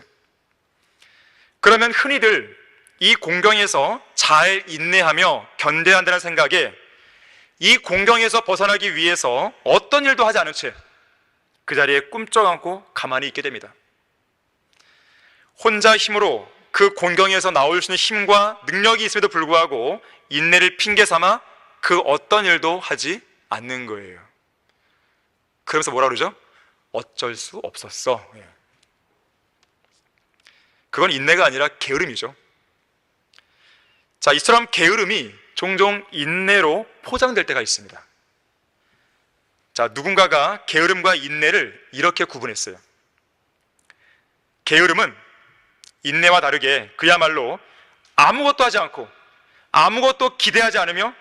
그러면 흔히들 이 공경에서 잘 인내하며 견뎌야 한다는 생각에 이 공경에서 벗어나기 위해서 어떤 일도 하지 않은 채 그 자리에 꿈쩍 안고 가만히 있게 됩니다. 혼자 힘으로 그 공경에서 나올 수 있는 힘과 능력이 있음에도 불구하고 인내를 핑계 삼아 그 어떤 일도 하지 않는 거예요. 그러면서 뭐라 그러죠? 어쩔 수 없었어. 그건 인내가 아니라 게으름이죠. 자, 이처럼 게으름이 종종 인내로 포장될 때가 있습니다. 자, 누군가가 게으름과 인내를 이렇게 구분했어요. 게으름은 인내와 다르게 그야말로 아무것도 하지 않고 아무것도 기대하지 않으며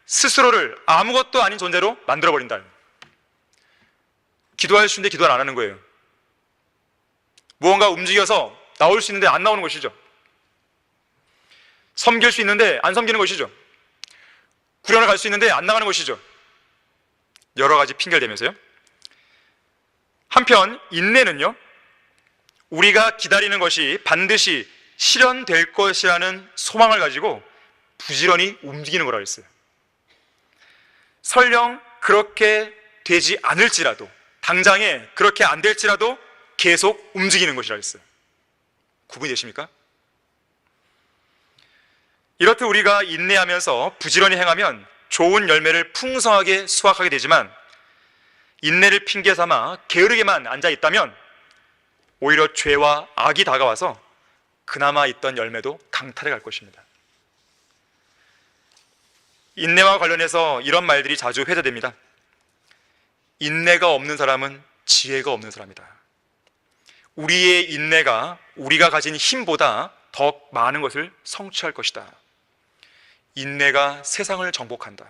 스스로를 아무것도 아닌 존재로 만들어버린다. 기도할 수 있는데 기도를 안 하는 거예요. 무언가 움직여서 나올 수 있는데 안 나오는 것이죠. 섬길 수 있는데 안 섬기는 것이죠. 구련을 갈 수 있는데 안 나가는 것이죠. 여러 가지 핑계를 대면서요. 한편 인내는요, 우리가 기다리는 것이 반드시 실현될 것이라는 소망을 가지고 부지런히 움직이는 거라고 했어요. 설령 그렇게 되지 않을지라도, 당장에 그렇게 안 될지라도 계속 움직이는 것이라고 했어요. 구분이 되십니까? 이렇듯 우리가 인내하면서 부지런히 행하면 좋은 열매를 풍성하게 수확하게 되지만 인내를 핑계 삼아 게으르게만 앉아 있다면 오히려 죄와 악이 다가와서 그나마 있던 열매도 강탈해 갈 것입니다. 인내와 관련해서 이런 말들이 자주 회자됩니다. 인내가 없는 사람은 지혜가 없는 사람이다. 우리의 인내가 우리가 가진 힘보다 더 많은 것을 성취할 것이다. 인내가 세상을 정복한다.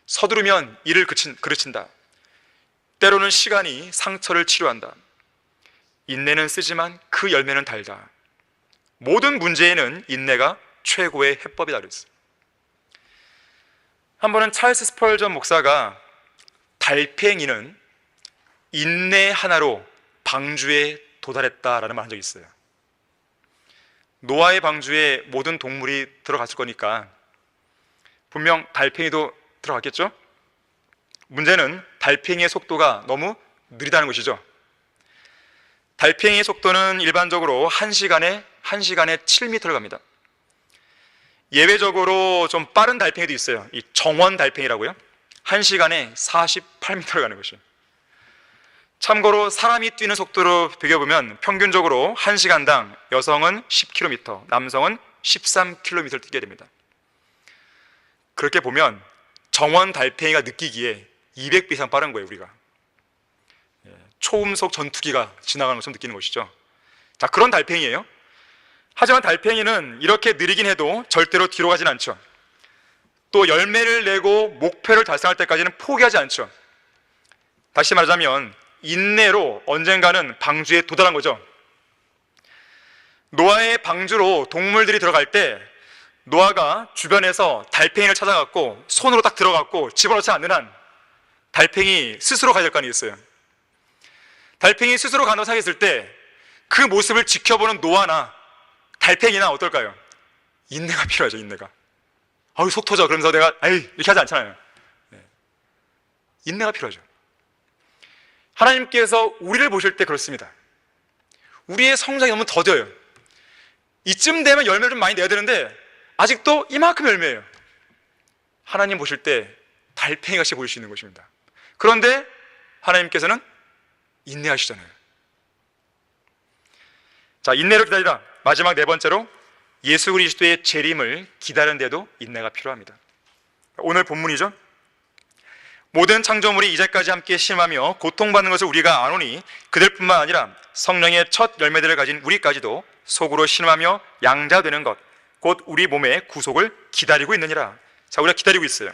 서두르면 이를 그르친다. 때로는 시간이 상처를 치료한다. 인내는 쓰지만 그 열매는 달다. 모든 문제에는 인내가 최고의 해법이다 그랬어요. 한 번은 찰스 스펄전 목사가 달팽이는 인내 하나로 방주에 도달했다라는 말 한 적이 있어요. 노아의 방주에 모든 동물이 들어갔을 거니까 분명 달팽이도 들어갔겠죠? 문제는 달팽이의 속도가 너무 느리다는 것이죠. 달팽이의 속도는 일반적으로 1시간에 7m를 갑니다. 예외적으로 좀 빠른 달팽이도 있어요. 이 정원 달팽이라고요. 1시간에 48m를 가는 것이에요. 참고로 사람이 뛰는 속도로 비교해보면 평균적으로 1시간당 여성은 10km, 남성은 13km를 뛰게 됩니다. 그렇게 보면 정원 달팽이가 느끼기에 200배 이상 빠른 거예요, 우리가. 초음속 전투기가 지나가는 것처럼 느끼는 것이죠. 자, 그런 달팽이에요. 하지만 달팽이는 이렇게 느리긴 해도 절대로 뒤로 가진 않죠. 또 열매를 내고 목표를 달성할 때까지는 포기하지 않죠. 다시 말하자면 인내로 언젠가는 방주에 도달한 거죠. 노아의 방주로 동물들이 들어갈 때 노아가 주변에서 달팽이를 찾아갖고 손으로 딱 들어갔고 집어넣지 않는 한 달팽이 스스로 가야 될 거 아니겠어요. 달팽이 스스로 간다고 생각했을 때 그 모습을 지켜보는 노아나 달팽이나 어떨까요? 인내가 필요하죠. 인내가. 아우 속 터져 그러면서 내가 에이 이렇게 하지 않잖아요. 네. 인내가 필요하죠. 하나님께서 우리를 보실 때 그렇습니다. 우리의 성장이 너무 더뎌요. 이쯤 되면 열매를 좀 많이 내야 되는데 아직도 이만큼 열매예요. 하나님 보실 때 달팽이같이 보일 수 있는 것입니다. 그런데 하나님께서는 인내하시잖아요. 자, 인내로 기다리라. 마지막 네 번째로 예수 그리스도의 재림을 기다리는데도 인내가 필요합니다. 오늘 본문이죠. 모든 창조물이 이제까지 함께 심하며 고통받는 것을 우리가 아노니 그들뿐만 아니라 성령의 첫 열매들을 가진 우리까지도 속으로 신음하며 양자되는 것 곧 우리 몸의 구속을 기다리고 있느니라. 자, 우리가 기다리고 있어요.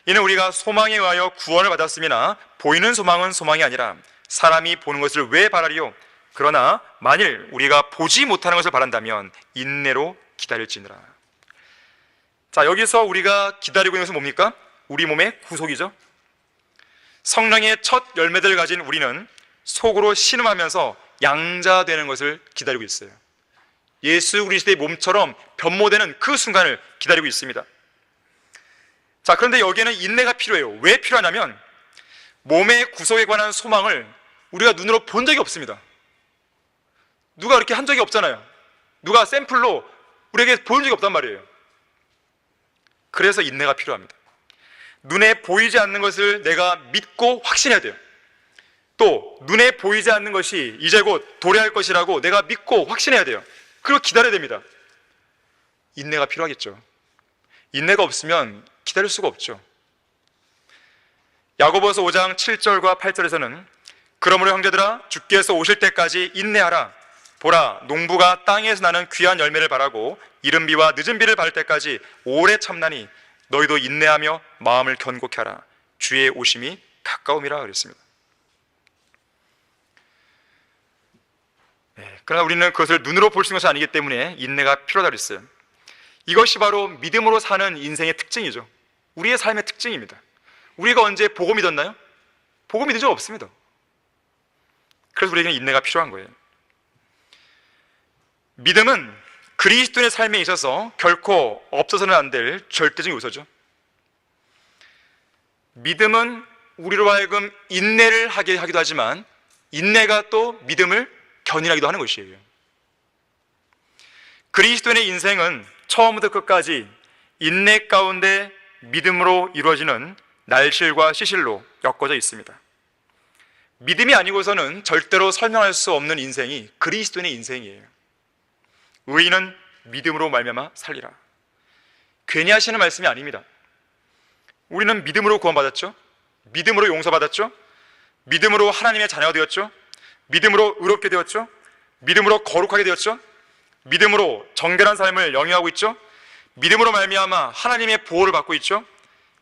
이는 우리가 소망에 의하여 구원을 받았음이나 보이는 소망은 소망이 아니라 사람이 보는 것을 왜 바라리요? 그러나 만일 우리가 보지 못하는 것을 바란다면 인내로 기다릴지니라. 자, 여기서 우리가 기다리고 있는 것은 뭡니까? 우리 몸의 구속이죠. 성령의 첫 열매들을 가진 우리는 속으로 신음하면서 양자되는 것을 기다리고 있어요. 예수 그리스도의 몸처럼 변모되는 그 순간을 기다리고 있습니다. 자, 그런데 여기에는 인내가 필요해요. 왜 필요하냐면 몸의 구속에 관한 소망을 우리가 눈으로 본 적이 없습니다. 누가 그렇게 한 적이 없잖아요. 누가 샘플로 우리에게 보여준 적이 없단 말이에요. 그래서 인내가 필요합니다. 눈에 보이지 않는 것을 내가 믿고 확신해야 돼요. 또 눈에 보이지 않는 것이 이제 곧 도래할 것이라고 내가 믿고 확신해야 돼요. 그리고 기다려야 됩니다. 인내가 필요하겠죠. 인내가 없으면 기다릴 수가 없죠. 야고보서 5장 7절과 8절에서는 그러므로 형제들아 주께서 오실 때까지 인내하라. 보라 농부가 땅에서 나는 귀한 열매를 바라고 이른 비와 늦은 비를 바랄 때까지 오래 참나니 너희도 인내하며 마음을 견고케 하라. 주의 오심이 가까움이라 그랬습니다. 그러나 우리는 그것을 눈으로 볼 수 있는 것이 아니기 때문에 인내가 필요하다고 그랬어요. 이것이 바로 믿음으로 사는 인생의 특징이죠. 우리의 삶의 특징입니다. 우리가 언제 보고 믿었나요? 보고 믿은 적 없습니다. 그래서 우리에게는 인내가 필요한 거예요. 믿음은 그리스도인의 삶에 있어서 결코 없어서는 안 될 절대적인 요소죠. 믿음은 우리로 하여금 인내를 하게 하기도 하지만 인내가 또 믿음을 견인하기도 하는 것이에요. 그리스도인의 인생은 처음부터 끝까지 인내 가운데 믿음으로 이루어지는 날실과 시실로 엮어져 있습니다. 믿음이 아니고서는 절대로 설명할 수 없는 인생이 그리스도인의 인생이에요. 의인은 믿음으로 말미암아 살리라. 괜히 하시는 말씀이 아닙니다. 우리는 믿음으로 구원받았죠. 믿음으로 용서받았죠. 믿음으로 하나님의 자녀가 되었죠. 믿음으로 의롭게 되었죠. 믿음으로 거룩하게 되었죠. 믿음으로 정결한 삶을 영위하고 있죠. 믿음으로 말미암아 하나님의 보호를 받고 있죠.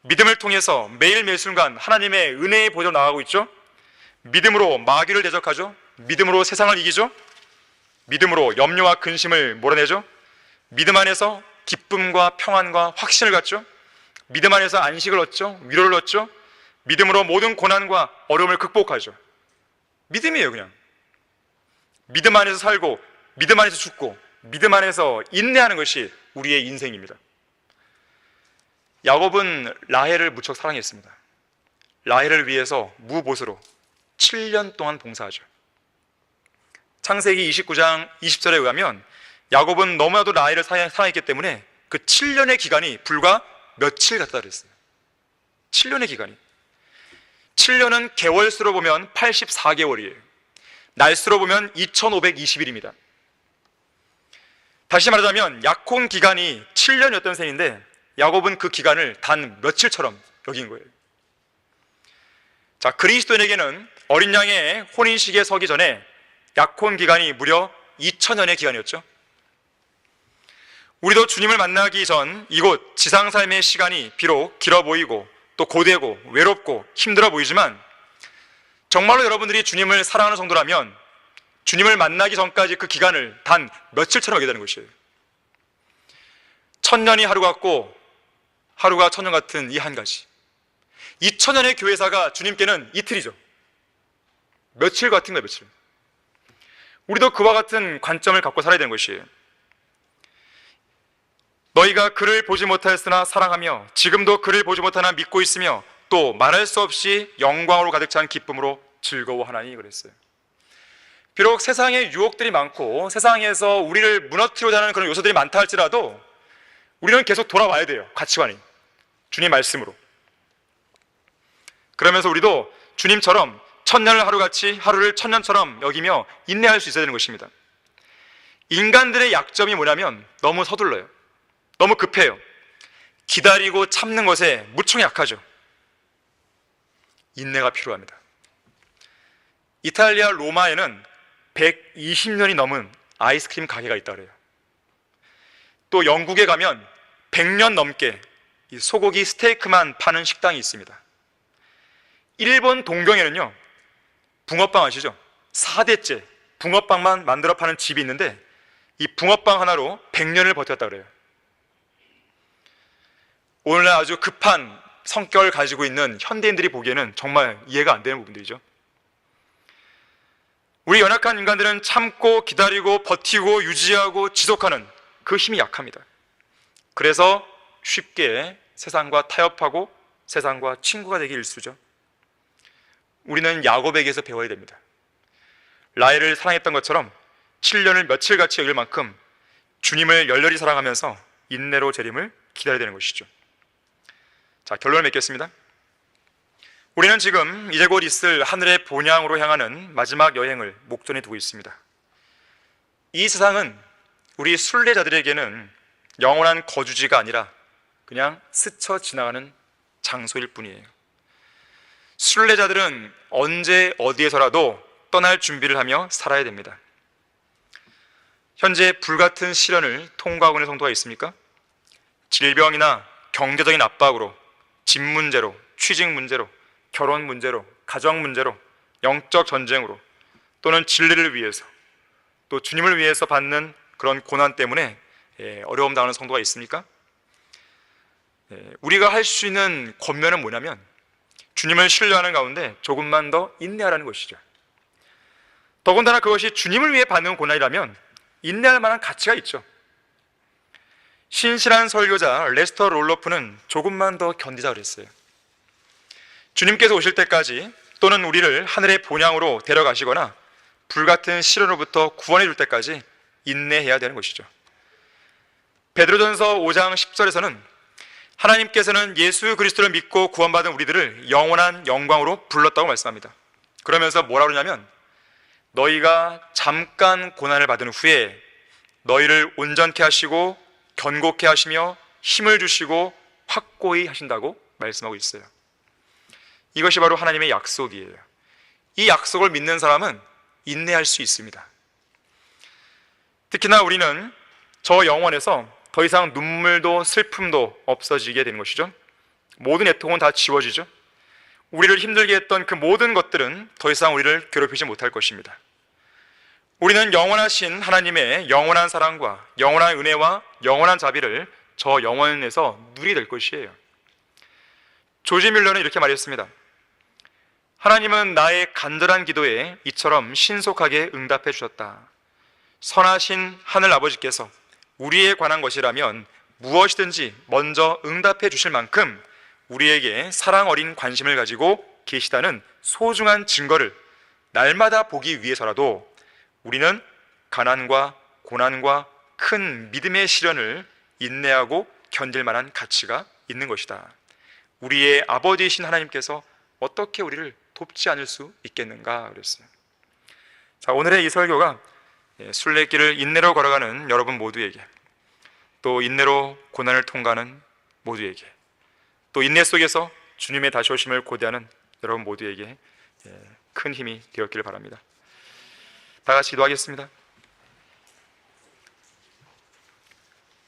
믿음을 통해서 매일 매 순간 하나님의 은혜의 보좌로 나아가고 있죠. 믿음으로 마귀를 대적하죠. 믿음으로 세상을 이기죠. 믿음으로 염려와 근심을 몰아내죠. 믿음 안에서 기쁨과 평안과 확신을 갖죠. 믿음 안에서 안식을 얻죠. 위로를 얻죠. 믿음으로 모든 고난과 어려움을 극복하죠. 믿음이에요. 그냥 믿음 안에서 살고 믿음 안에서 죽고 믿음 안에서 인내하는 것이 우리의 인생입니다. 야곱은 라헬을 무척 사랑했습니다. 라헬을 위해서 무보수로 7년 동안 봉사하죠. 창세기 29장 20절에 의하면 야곱은 너무나도 라헬을 사랑했기 때문에 그 7년의 기간이 불과 며칠 같다 그랬어요. 7년의 기간이. 7년은 개월수로 보면 84개월이에요. 날수로 보면 2520일입니다. 다시 말하자면 약혼 기간이 7년이었던 셈인데 야곱은 그 기간을 단 며칠처럼 여긴 거예요. 자, 그리스도인에게는 어린 양의 혼인식에 서기 전에 약혼 기간이 무려 2000년의 기간이었죠. 우리도 주님을 만나기 전 이곳 지상 삶의 시간이 비록 길어 보이고 또 고되고 외롭고 힘들어 보이지만 정말로 여러분들이 주님을 사랑하는 성도라면 주님을 만나기 전까지 그 기간을 단 며칠처럼 여기게 되는 것이에요. 천년이 하루 같고 하루가 천년 같은 이 한 가지, 2000년의 교회사가 주님께는 이틀이죠. 며칠 같은 거예요, 며칠. 우리도 그와 같은 관점을 갖고 살아야 되는 것이에요. 너희가 그를 보지 못하였으나 사랑하며 지금도 그를 보지 못하나 믿고 있으며 또 말할 수 없이 영광으로 가득 찬 기쁨으로 즐거워하나니 그랬어요. 비록 세상에 유혹들이 많고 세상에서 우리를 무너뜨리고자 하는 그런 요소들이 많다 할지라도 우리는 계속 돌아와야 돼요. 가치관이 주님 말씀으로. 그러면서 우리도 주님처럼 천년을 하루같이 하루를 천년처럼 여기며 인내할 수 있어야 되는 것입니다. 인간들의 약점이 뭐냐면 너무 서둘러요. 너무 급해요. 기다리고 참는 것에 무척 약하죠. 인내가 필요합니다. 이탈리아 로마에는 120년이 넘은 아이스크림 가게가 있다 그래요. 또 영국에 가면 100년 넘게 이 소고기 스테이크만 파는 식당이 있습니다. 일본 동경에는요, 붕어빵 아시죠? 4대째 붕어빵만 만들어 파는 집이 있는데 이 붕어빵 하나로 100년을 버텼다 그래요. 오늘날 아주 급한 성격을 가지고 있는 현대인들이 보기에는 정말 이해가 안 되는 부분들이죠. 우리 연약한 인간들은 참고 기다리고 버티고 유지하고 지속하는 그 힘이 약합니다. 그래서 쉽게 세상과 타협하고 세상과 친구가 되기 일쑤죠. 우리는 야곱에게서 배워야 됩니다. 라헬을 사랑했던 것처럼 7년을 며칠같이 여길 만큼 주님을 열렬히 사랑하면서 인내로 재림을 기다려야 되는 것이죠. 자, 결론을 맺겠습니다. 우리는 지금 이제 곧 있을 하늘의 본향으로 향하는 마지막 여행을 목전에 두고 있습니다. 이 세상은 우리 순례자들에게는 영원한 거주지가 아니라 그냥 스쳐 지나가는 장소일 뿐이에요. 순례자들은 언제 어디에서라도 떠날 준비를 하며 살아야 됩니다. 현재 불같은 시련을 통과하고 있는 성도가 있습니까? 질병이나 경제적인 압박으로, 집 문제로, 취직 문제로, 결혼 문제로, 가정 문제로, 영적 전쟁으로, 또는 진리를 위해서, 또 주님을 위해서 받는 그런 고난 때문에 어려움 당하는 성도가 있습니까? 우리가 할 수 있는 권면은 뭐냐면 주님을 신뢰하는 가운데 조금만 더 인내하라는 것이죠. 더군다나 그것이 주님을 위해 받는 고난이라면 인내할 만한 가치가 있죠. 신실한 설교자 레스터 롤로프는 조금만 더 견디자 그랬어요. 주님께서 오실 때까지 또는 우리를 하늘의 본향으로 데려가시거나 불같은 시련으로부터 구원해 줄 때까지 인내해야 되는 것이죠. 베드로전서 5장 10절에서는 하나님께서는 예수 그리스도를 믿고 구원받은 우리들을 영원한 영광으로 불렀다고 말씀합니다. 그러면서 뭐라고 그러냐면 너희가 잠깐 고난을 받은 후에 너희를 온전케 하시고 견고케 하시며 힘을 주시고 확고히 하신다고 말씀하고 있어요. 이것이 바로 하나님의 약속이에요. 이 약속을 믿는 사람은 인내할 수 있습니다. 특히나 우리는 저 영원에서 더 이상 눈물도 슬픔도 없어지게 되는 것이죠. 모든 애통은 다 지워지죠. 우리를 힘들게 했던 그 모든 것들은 더 이상 우리를 괴롭히지 못할 것입니다. 우리는 영원하신 하나님의 영원한 사랑과 영원한 은혜와 영원한 자비를 저 영원에서 누리게 될 것이에요. 조지 밀러는 이렇게 말했습니다. 하나님은 나의 간절한 기도에 이처럼 신속하게 응답해 주셨다. 선하신 하늘 아버지께서 우리에 관한 것이라면 무엇이든지 먼저 응답해 주실 만큼 우리에게 사랑 어린 관심을 가지고 계시다는 소중한 증거를 날마다 보기 위해서라도 우리는 가난과 고난과 큰 믿음의 시련을 인내하고 견딜 만한 가치가 있는 것이다. 우리의 아버지이신 하나님께서 어떻게 우리를 돕지 않을 수 있겠는가 그랬어요. 자, 오늘의 이 설교가 순례길을 인내로 걸어가는 여러분 모두에게, 또 인내로 고난을 통과하는 모두에게, 또 인내 속에서 주님의 다시 오심을 고대하는 여러분 모두에게 큰 힘이 되었기를 바랍니다. 다 같이 기도하겠습니다.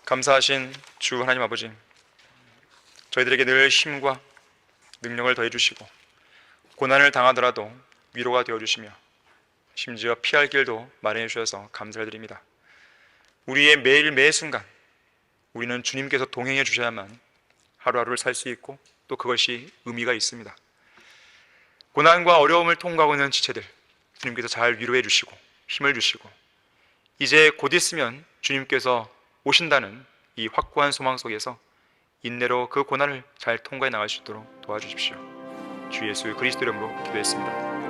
감사하신 주 하나님 아버지, 저희들에게 늘 힘과 능력을 더해 주시고 고난을 당하더라도 위로가 되어 주시며 심지어 피할 길도 마련해 주셔서 감사를 드립니다. 우리의 매일 매 순간 우리는 주님께서 동행해 주셔야만 하루하루를 살 수 있고 또 그것이 의미가 있습니다. 고난과 어려움을 통과하고 있는 지체들, 주님께서 잘 위로해 주시고 힘을 주시고 이제 곧 있으면 주님께서 오신다는 이 확고한 소망 속에서 인내로 그 고난을 잘 통과해 나갈 수 있도록 도와주십시오. 주 예수 그리스도 이름으로 기도했습니다.